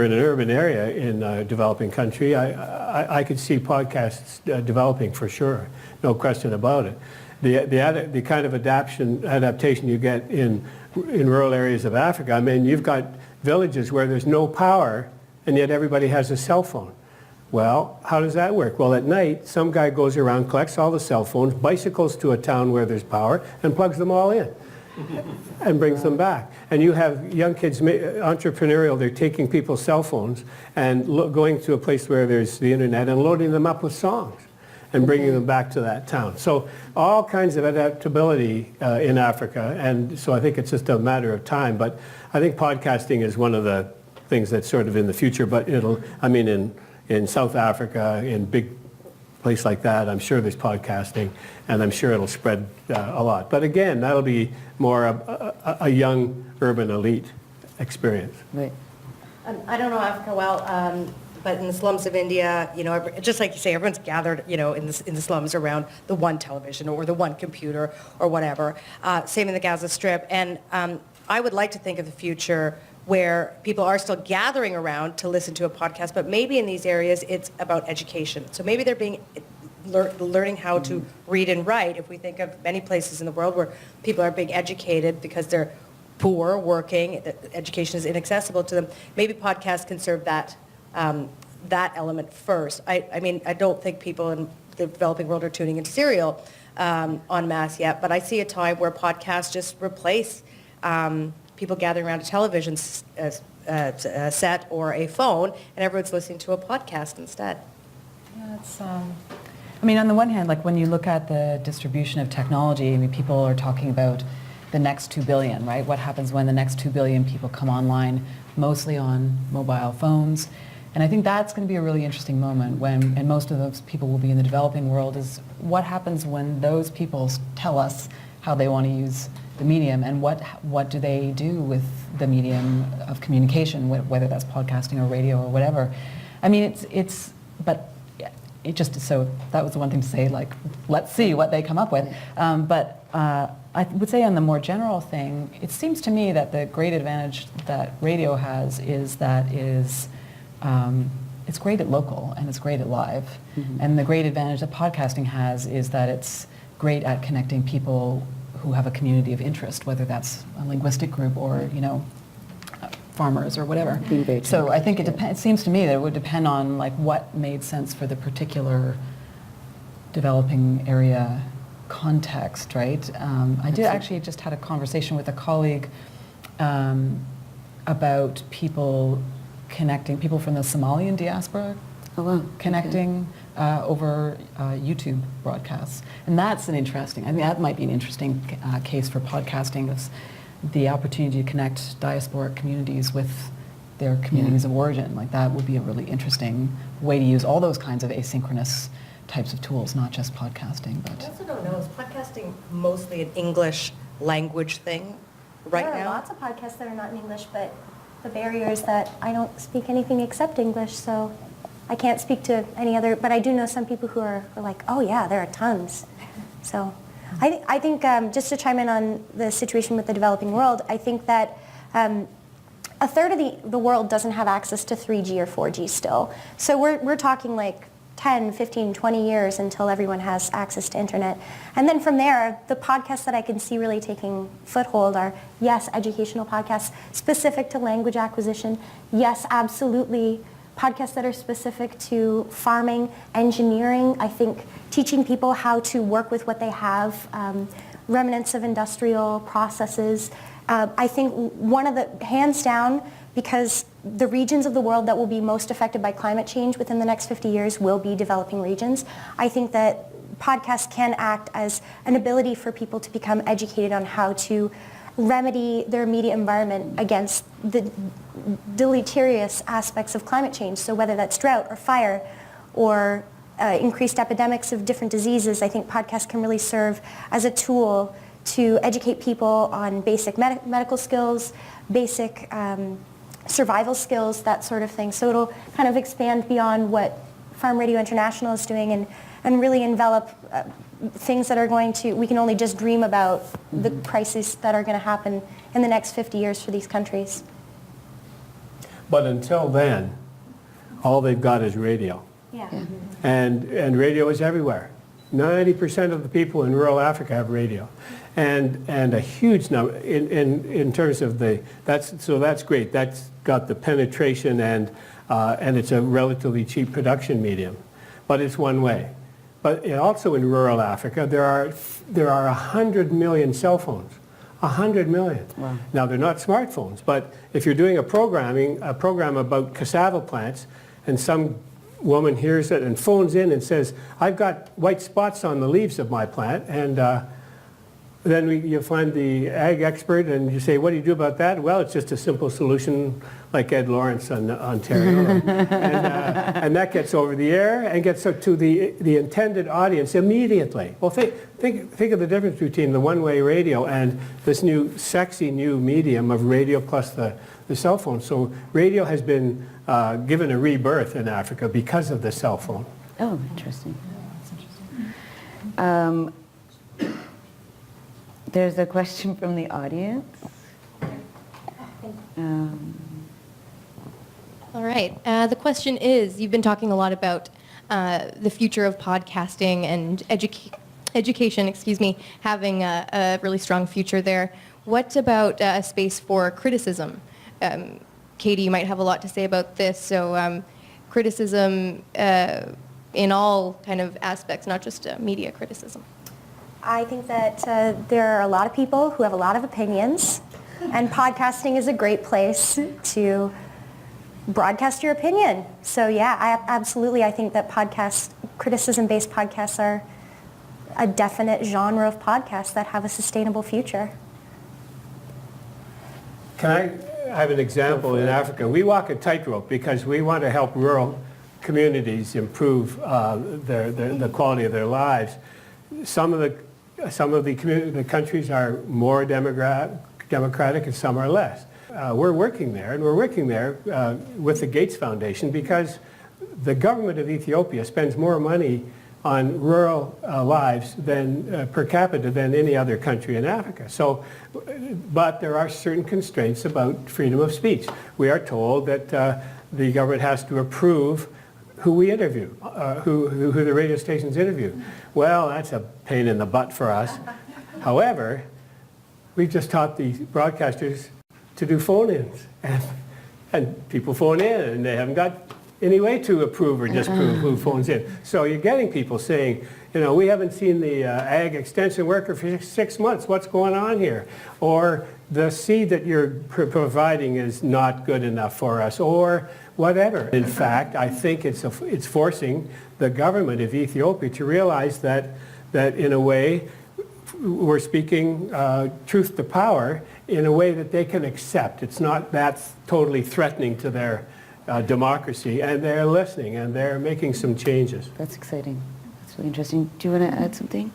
in an urban area in a developing country, I could see podcasts developing for sure, no question about it. The kind of adaptation you get in rural areas of Africa, I mean, you've got villages where there's no power, and yet everybody has a cell phone. Well, how does that work? Well, at night, some guy goes around, collects all the cell phones, bicycles to a town where there's power, and plugs them all in and brings them back. And you have young kids, entrepreneurial, they're taking people's cell phones and going to a place where there's the internet and loading them up with songs. and bringing them back to that town. So all kinds of adaptability in Africa, and so I think it's just a matter of time. But I think podcasting is one of the things that's sort of in the future, but in South Africa, in big place like that, I'm sure there's podcasting, and I'm sure it'll spread a lot. But again, that'll be more a young urban elite experience. Right. I don't know Africa well, but in the slums of India, just like you say, everyone's gathered, in the slums around the one television or the one computer or whatever. Same in the Gaza Strip. And I would like to think of the future where people are still gathering around to listen to a podcast, but maybe in these areas it's about education. So maybe they're learning how to read and write. If we think of many places in the world where people are being educated because they're poor, working, education is inaccessible to them, maybe podcasts can serve that element first. I don't think people in the developing world are tuning into serial en masse yet, but I see a time where podcasts just replace people gathering around a television set or a phone, and everyone's listening to a podcast instead. Yeah, it's, on the one hand, like when you look at the distribution of technology, people are talking about the next 2 billion, right? What happens when the next 2 billion people come online, mostly on mobile phones? And I think that's going to be a really interesting moment and most of those people will be in the developing world, is what happens when those people tell us how they want to use the medium, and what do they do with the medium of communication, whether that's podcasting or radio or whatever. But it just, so that was the one thing to say, like, let's see what they come up with. But I would say on the more general thing, it seems to me that the great advantage that radio has is that it's great at local and it's great at live. Mm-hmm. And the great advantage that podcasting has is that it's great at connecting people who have a community of interest, whether that's a linguistic group or, farmers or whatever. So I think it seems to me that it would depend on like what made sense for the particular developing area context, right? I did actually just had a conversation with a colleague about people from the Somalian diaspora connecting over YouTube broadcasts. And that's that might be an interesting case for podcasting, is the opportunity to connect diasporic communities with their communities of origin. Like that would be a really interesting way to use all those kinds of asynchronous types of tools, not just podcasting. But I also don't know, is podcasting mostly an English language thing right now? There are lots of podcasts that are not in English, but the barrier is that I don't speak anything except English, so I can't speak to any other, but I do know some people who are like, oh yeah, there are tons. So I think just to chime in on the situation with the developing world, I think that a third of the world doesn't have access to 3G or 4G still. So we're talking like 10, 15, 20 years until everyone has access to internet. And then from there, the podcasts that I can see really taking foothold are, yes, educational podcasts specific to language acquisition. Yes, absolutely, podcasts that are specific to farming, engineering. I think teaching people how to work with what they have, remnants of industrial processes. I think one of the, hands down, because the regions of the world that will be most affected by climate change within the next 50 years will be developing regions. I think that podcasts can act as an ability for people to become educated on how to remedy their immediate environment against the deleterious aspects of climate change. So whether that's drought or fire or increased epidemics of different diseases, I think podcasts can really serve as a tool to educate people on basic medical skills, basic survival skills, that sort of thing. So it'll kind of expand beyond what Farm Radio International is doing and really envelop things that are going to, we can only just dream about the crises that are going to happen in the next 50 years for these countries. But until then, all they've got is radio. Yeah. And radio is everywhere. 90% of the people in rural Africa have radio. And a huge number, in terms of that's great. That's got the penetration and it's a relatively cheap production medium. But it's one way. But also in rural Africa, there are 100 million cell phones. 100 million. Wow. Now, they're not smartphones, but if you're doing a program about cassava plants and some woman hears it and phones in and says, I've got white spots on the leaves of my plant, and then you find the ag expert and you say, what do you do about that? Well, it's just a simple solution like Ed Lawrence in Ontario. And that gets over the air and gets to the intended audience immediately. Well, think of the difference between the one-way radio and this new sexy new medium of radio plus the cell phone. So radio has been given a rebirth in Africa because of the cell phone. Oh, interesting. That's interesting. There's a question from the audience. All right. The question is, you've been talking a lot about the future of podcasting and education, having a really strong future there. What about a space for criticism? Katie, you might have a lot to say about this. So criticism in all kind of aspects, not just media criticism. I think that there are a lot of people who have a lot of opinions, and podcasting is a great place to broadcast your opinion. So yeah, I think that criticism-based podcasts are a definite genre of podcasts that have a sustainable future. Can I have an example in Africa? We walk a tightrope because we want to help rural communities improve the quality of their lives. Some of the countries are more democratic and some are less. We're working there, and we're working there with the Gates Foundation because the government of Ethiopia spends more money on rural lives than per capita than any other country in Africa. So, but there are certain constraints about freedom of speech. We are told that the government has to approve who we interview, who the radio stations interview. Well, that's a pain in the butt for us. However, we've just taught the broadcasters to do phone-ins, and people phone in, and they haven't got any way to approve or disapprove who phones in. So you're getting people saying, we haven't seen the ag extension worker for 6 months. What's going on here? Or the seed that you're providing is not good enough for us, or whatever. In fact, I think it's forcing the government of Ethiopia to realize that in a way we're speaking truth to power in a way that they can accept. It's not that's totally threatening to their democracy, and they're listening and they're making some changes. That's exciting. That's really interesting. Do you want to add something?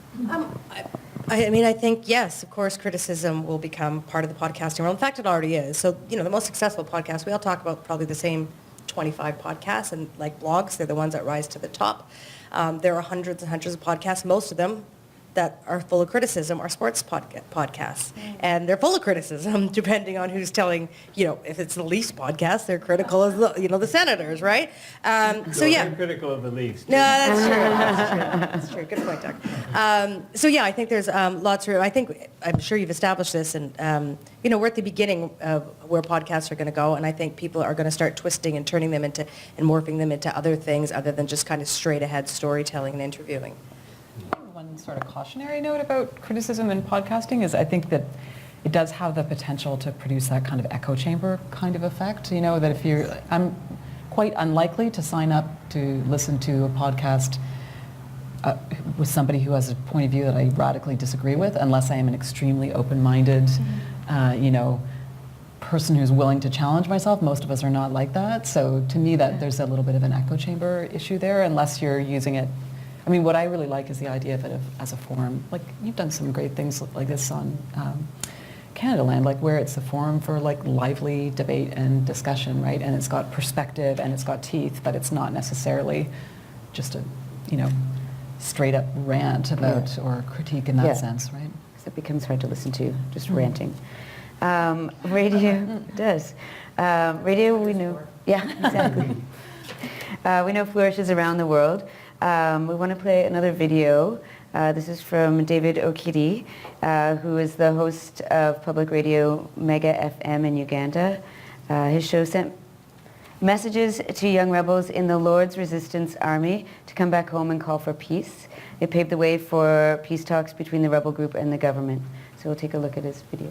I think, yes, of course, criticism will become part of the podcasting world. In fact, it already is. So, the most successful podcasts, we all talk about probably the same 25 podcasts, and like blogs, they're the ones that rise to the top. There are hundreds and hundreds of podcasts, most of them that are full of criticism are sports podcasts. And they're full of criticism depending on who's telling, if it's the Leafs podcast, they're critical of the Senators, right? So yeah. They're critical of the Leafs. No, that's true. Good point, Doug. So yeah, I think there's lots of, I'm sure you've established this, and we're at the beginning of where podcasts are going to go, and I think people are going to start twisting and turning them into, and morphing them into other things other than just kind of straight ahead storytelling and interviewing. One sort of cautionary note about criticism in podcasting is I think that it does have the potential to produce that kind of echo chamber kind of effect. That I'm quite unlikely to sign up to listen to a podcast with somebody who has a point of view that I radically disagree with, unless I am an extremely open-minded, person who's willing to challenge myself. Most of us are not like that. So to me, that there's a little bit of an echo chamber issue there, unless you're using it. What I really like is the idea of it as a forum. Like, you've done some great things like this on CANADALAND, like where it's a forum for like lively debate and discussion, right? And it's got perspective and it's got teeth, but it's not necessarily just a, straight up rant about or critique in that sense, right? Because it becomes hard to listen to, just ranting. Radio does. Radio, we know. Yeah, exactly. We know flourishes around the world. We want to play another video. This is from David Okidi, who is the host of public radio Mega FM in Uganda. His show sent messages to young rebels in the Lord's Resistance Army to come back home and call for peace. It paved the way for peace talks between the rebel group and the government. So we'll take a look at his video.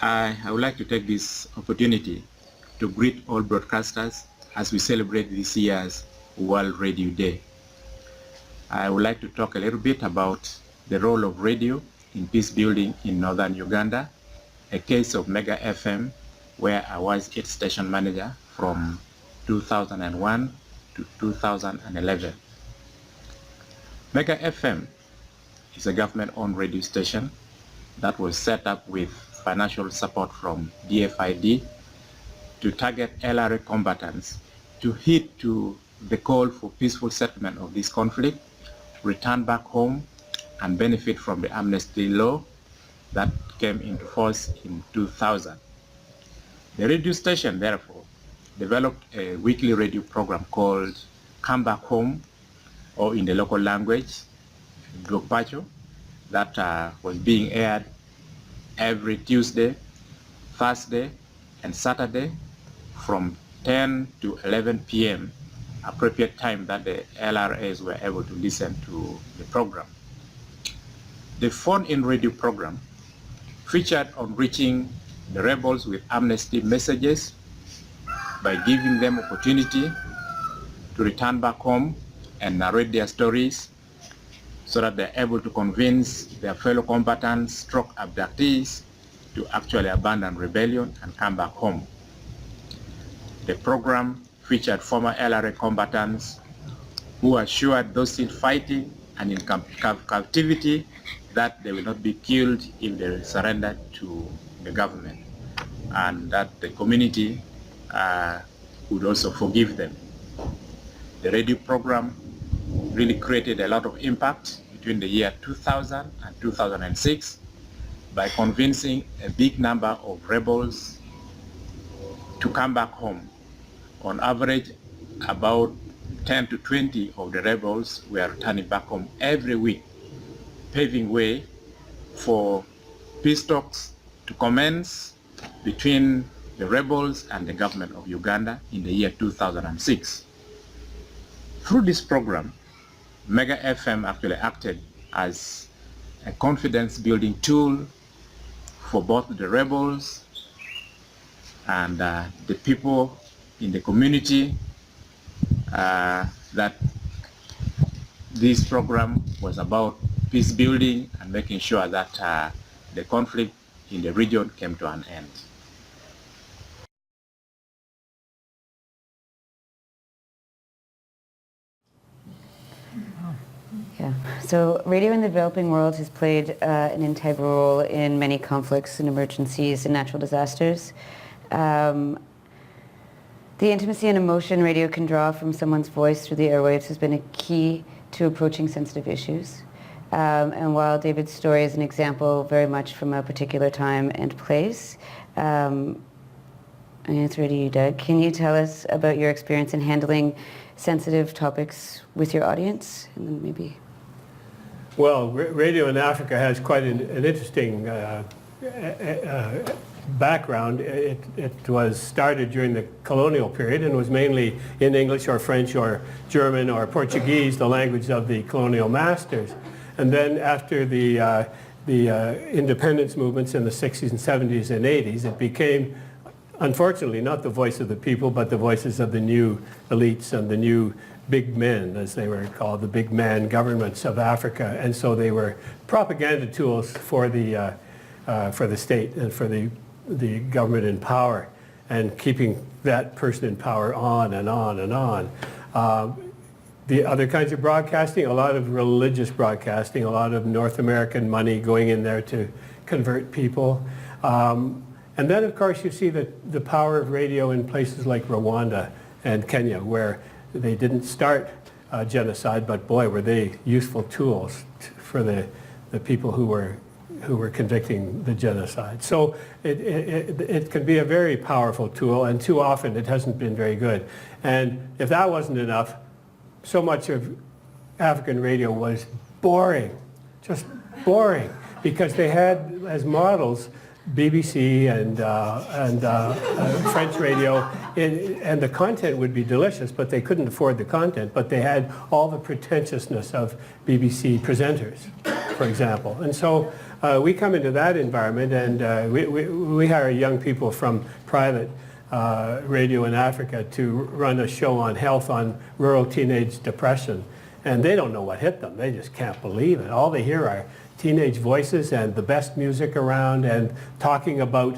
I would like to take this opportunity to greet all broadcasters as we celebrate this year's World Radio Day. I would like to talk a little bit about the role of radio in peace building in northern Uganda, a case of Mega FM where I was its station manager from 2001 to 2011. Mega FM is a government-owned radio station that was set up with financial support from DFID to target LRA combatants, to heed to the call for peaceful settlement of this conflict, return back home, and benefit from the amnesty law that came into force in 2000. The radio station, therefore, developed a weekly radio program called Come Back Home, or in the local language, Gokpacho, that was being aired every Tuesday, Thursday, and Saturday from 10 to 11 p.m., appropriate time that the LRAs were able to listen to the program. The phone-in radio program featured on reaching the rebels with amnesty messages by giving them opportunity to return back home and narrate their stories so that they're able to convince their fellow combatants, stroke abductees, to actually abandon rebellion and come back home. The program featured former LRA combatants who assured those still fighting and in captivity that they will not be killed if they surrender to the government, and that the community would also forgive them. The radio program really created a lot of impact between the year 2000 and 2006 by convincing a big number of rebels to come back home. On average, about 10 to 20 of the rebels were returning back home every week, paving way for peace talks to commence between the rebels and the government of Uganda in the year 2006. Through this program, Mega FM actually acted as a confidence-building tool for both the rebels and the people in the community, that this program was about peace building and making sure that the conflict in the region came to an end. Yeah. So radio in the developing world has played an integral role in many conflicts and emergencies and natural disasters. The intimacy and emotion radio can draw from someone's voice through the airwaves has been a key to approaching sensitive issues. And while David's story is an example very much from a particular time and place, I'm going to throw to you, Doug. Can you tell us about your experience in handling sensitive topics with your audience? And then maybe... Well, radio in Africa has quite an interesting background. It was started during the colonial period and was mainly in English or French or German or Portuguese, the language of the colonial masters. And then after the independence movements in the 60s and 70s and 80s, it became, unfortunately, not the voice of the people, but the voices of the new elites and the new big men, as they were called, the big man governments of Africa. And so they were propaganda tools for the state and for the government in power, and keeping that person in power on and on and on. The other kinds of broadcasting, a lot of religious broadcasting, a lot of North American money going in there to convert people. And then, of course, you see the power of radio in places like Rwanda and Kenya, where they didn't start genocide, but boy, were they useful tools for the people who were convicting the genocide. So it can be a very powerful tool, and too often it hasn't been very good. And if that wasn't enough, so much of African radio was boring, just boring, because they had as models BBC and French radio, and the content would be delicious, but they couldn't afford the content, but they had all the pretentiousness of BBC presenters. for example. And so we come into that environment, and we hire young people from private radio in Africa to run a show on health on rural teenage depression. And they don't know what hit them. They just can't believe it. All they hear are teenage voices and the best music around and talking about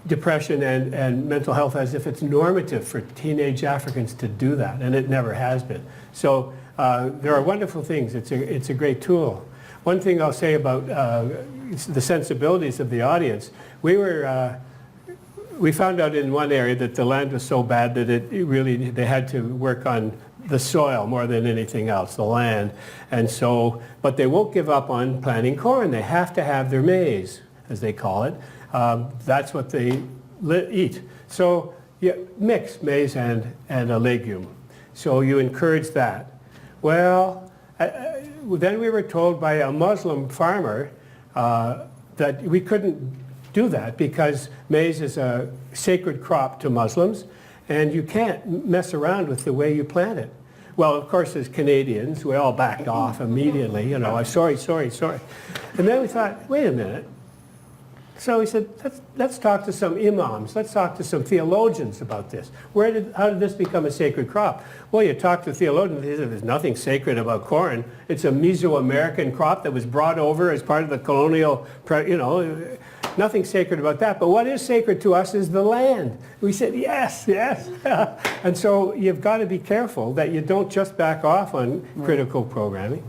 depression and mental health as if it's normative for teenage Africans to do that, and it never has been. So there are wonderful things. It's a great tool. One thing I'll say about the sensibilities of the audience, we found out in one area that the land was so bad that they had to work on the soil more than anything else, the land. And so, but they won't give up on planting corn. They have to have their maize, as they call it. That's what they eat. So you mix maize and a legume. So you encourage that. Well, then we were told by a Muslim farmer that we couldn't do that because maize is a sacred crop to Muslims, and you can't mess around with the way you plant it. Well, of course, as Canadians, we all backed off immediately, I'm sorry. And then we thought, wait a minute. So we said, let's talk to some imams, let's talk to some theologians about this. How did this become a sacred crop? Well, you talk to theologians, they said there's nothing sacred about corn. It's a Mesoamerican crop that was brought over as part of the colonial, nothing sacred about that. But what is sacred to us is the land. We said, yes. And so you've got to be careful that you don't just back off on critical programming.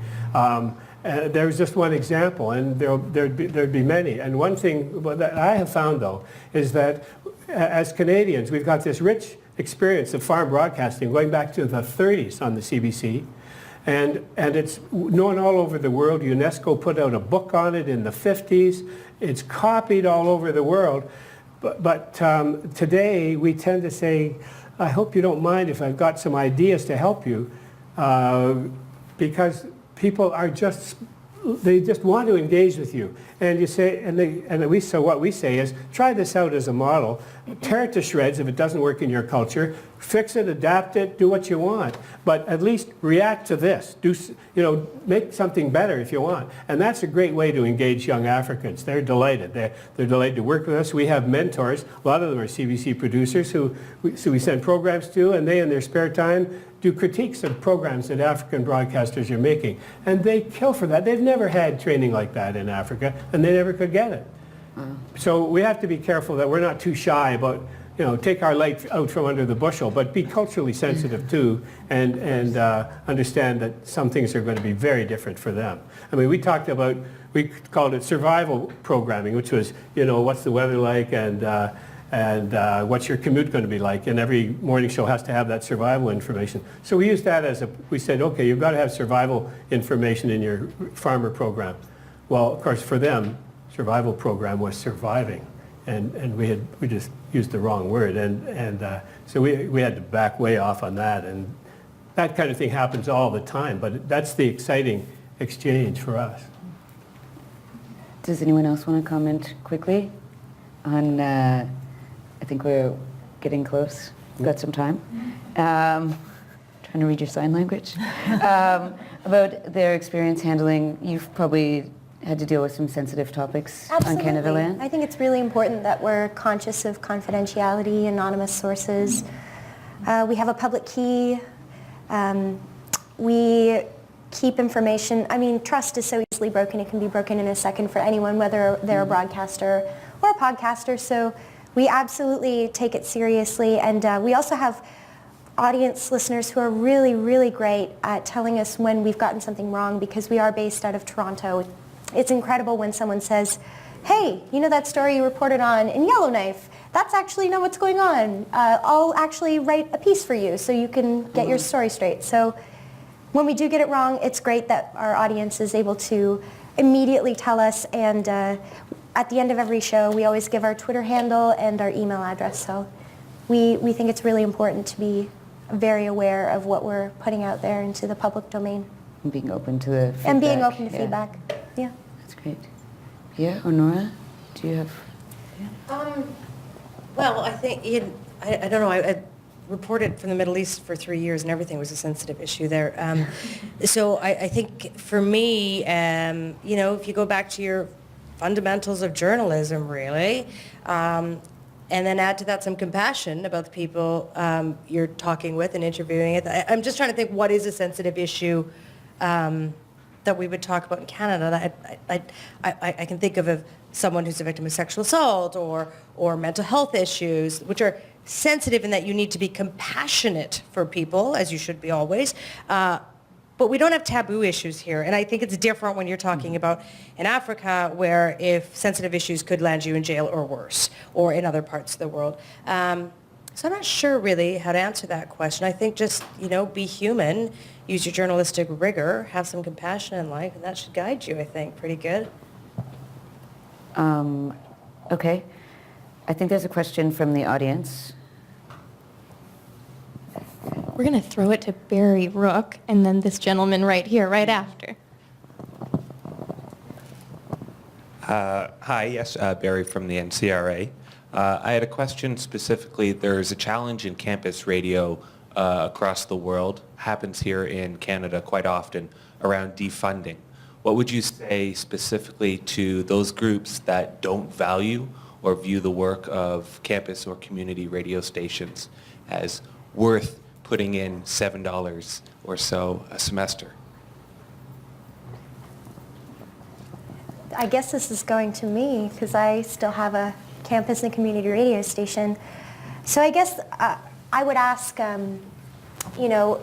There was just one example, and there'd be many. And one thing that I have found, though, is that as Canadians, we've got this rich experience of farm broadcasting going back to the 30s on the CBC. And it's known all over the world. UNESCO put out a book on it in the 50s. It's copied all over the world. But today, we tend to say, I hope you don't mind if I've got some ideas to help you, because people are they just want to engage with you. And you say, so what we say is, try this out as a model, tear it to shreds if it doesn't work in your culture, fix it, adapt it, do what you want, but at least react to this. Make something better if you want. And that's a great way to engage young Africans. They're delighted. They're delighted to work with us. We have mentors. A lot of them are CBC producers who we send programs to, and they, in their spare time, do critiques of programs that African broadcasters are making. And they kill for that. They've never had training like that in Africa, and they never could get it. So we have to be careful that we're not too shy about, take our light out from under the bushel, but be culturally sensitive too, and understand that some things are going to be very different for them. I mean, we called it survival programming, which was, what's the weather like, and what's your commute going to be like? And every morning show has to have that survival information. So we used that we said, okay, you've got to have survival information in your farmer program. Well, of course, for them, survival program was surviving. And we just used the wrong word. So we had to back way off on that. And that kind of thing happens all the time. But that's the exciting exchange for us. Does anyone else want to comment quickly on... I think we're getting close. We've got some time. Trying to read your sign language. About their experience handling, you've probably had to deal with some sensitive topics on CanadaLand. I think it's really important that we're conscious of confidentiality, anonymous sources. We have a public key. We keep information. I mean, trust is so easily broken. It can be broken in a second for anyone, whether they're a broadcaster or a podcaster. So we absolutely take it seriously, and we also have audience listeners who are really, really great at telling us when we've gotten something wrong, because we are based out of Toronto. It's incredible when someone says, hey, that story you reported on in Yellowknife, that's actually not what's going on. I'll actually write a piece for you so you can get your story straight. So when we do get it wrong, it's great that our audience is able to immediately tell us, and at the end of every show, we always give our Twitter handle and our email address. So we think it's really important to be very aware of what we're putting out there into the public domain. And being open to the feedback. And being open to feedback. Yeah. That's great. Piya or Nora, do you have... Well, I think, I don't know, reported from the Middle East for 3 years, and everything was a sensitive issue there. So I think for me, you know, if you go back to your fundamentals of journalism, really, and then add to that some compassion about the people you're talking with and interviewing. I'm just trying to think, what is a sensitive issue that we would talk about in Canada? I can think of someone who's a victim of sexual assault or mental health issues, which are sensitive in that you need to be compassionate for people, as you should be always. But we don't have taboo issues here. And I think it's different when you're talking about in Africa, where if sensitive issues could land you in jail or worse, or in other parts of the world. So I'm not sure really how to answer that question. I think just, you know, be human, use your journalistic rigor, have some compassion in life, and that should guide you, I think, pretty good. Okay. I think there's a question from the audience. We're going to throw it to Barry Rook and then this gentleman right here, right after. Hi, yes, Barry from the NCRA. I had a question specifically. There's a challenge in campus radio across the world, happens here in Canada quite often, around defunding. What would you say specifically to those groups that don't value or view the work of campus or community radio stations as worth putting in $7 or so a semester? I guess this is going to me because I still have a campus and community radio station. So I guess I would ask, you know,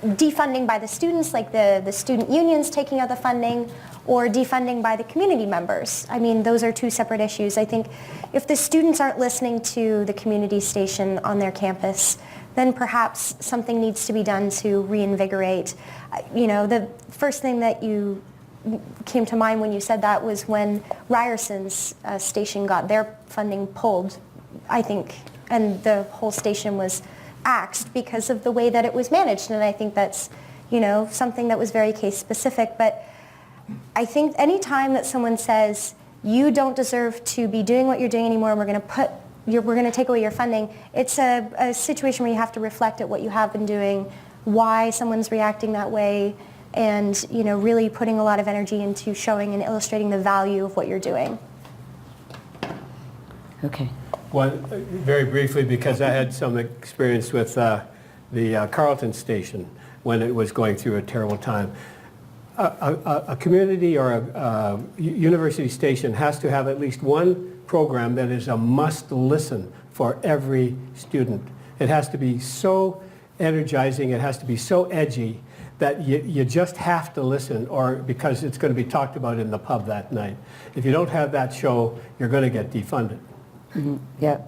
defunding by the students, like the student unions taking out the funding, or defunding by the community members. I mean, those are two separate issues. I think if the students aren't listening to the community station on their campus, then perhaps something needs to be done to reinvigorate. You know, the first thing that you came to mind when you said that was when Ryerson's station got their funding pulled, I think, and the whole station was axed because of the way that it was managed. And I think that's, you know, something that was very case specific. But I think any time that someone says, you don't deserve to be doing what you're doing anymore, and we're going to take away your funding, it's a situation where you have to reflect at what you have been doing, why someone's reacting that way, and, you know, really putting a lot of energy into showing and illustrating the value of what you're doing. Okay. One, very briefly, because I had some experience with the Carleton station when it was going through a terrible time. A community or a university station has to have at least one program that is a must listen for every student. It has to be so energizing, it has to be so edgy that you just have to listen, or because it's going to be talked about in the pub that night. If you don't have that show, you're going to get defunded. Mm-hmm. Yeah,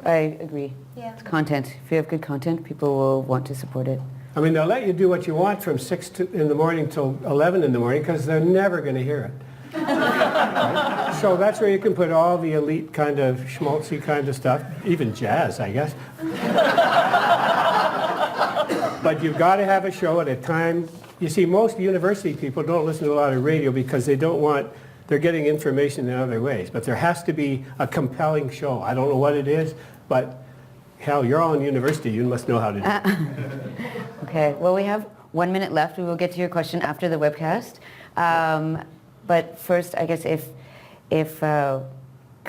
I agree. Yeah. It's content. If you have good content, people will want to support it. I mean, they'll let you do what you want from 6 in the morning till 11 in the morning because they're never going to hear it. Right? So that's where you can put all the elite kind of schmaltzy kind of stuff, even jazz, I guess. But you've got to have a show at a time. You see, most university people don't listen to a lot of radio because they don't want, they're getting information in other ways. But there has to be a compelling show. I don't know what it is, but hell, you're all in university. You must know how to do it. Okay, well, we have 1 minute left. We will get to your question after the webcast. But first, I guess can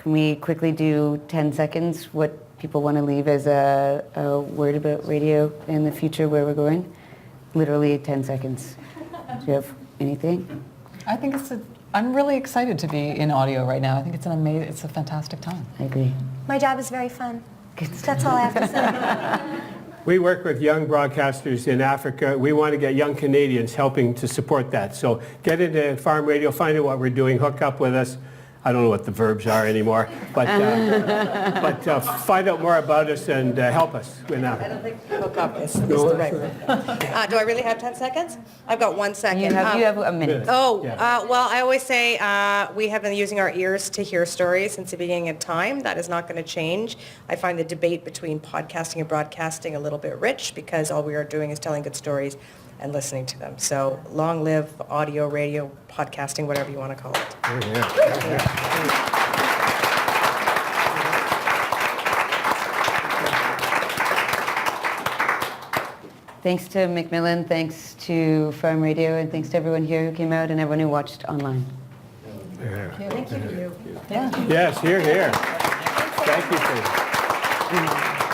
we quickly do 10 seconds what people want to leave as a word about radio in the future, where we're going? Literally 10 seconds. Do you have anything? I think I'm really excited to be in audio right now. I think it's a fantastic time. I agree. My job is very fun. That's all I have to say. We work with young broadcasters in Africa. We want to get young Canadians helping to support that. So get into farm radio, find out what we're doing, hook up with us. I don't know what the verbs are anymore, but find out more about us and help us in Africa. I don't think hook up is the right word. Do I really have 10 seconds? I've got 1 second. You have a minute. Oh, Yeah. well, I always say we have been using our ears to hear stories since the beginning of time. That is not going to change. I find the debate between podcasting and broadcasting a little bit rich because all we are doing is telling good stories and listening to them. So long live audio, radio, podcasting, whatever you want to call it. Thanks to McMillan, thanks to Farm Radio, and thanks to everyone here who came out and everyone who watched online. Thank you. Yes, here. Thank you for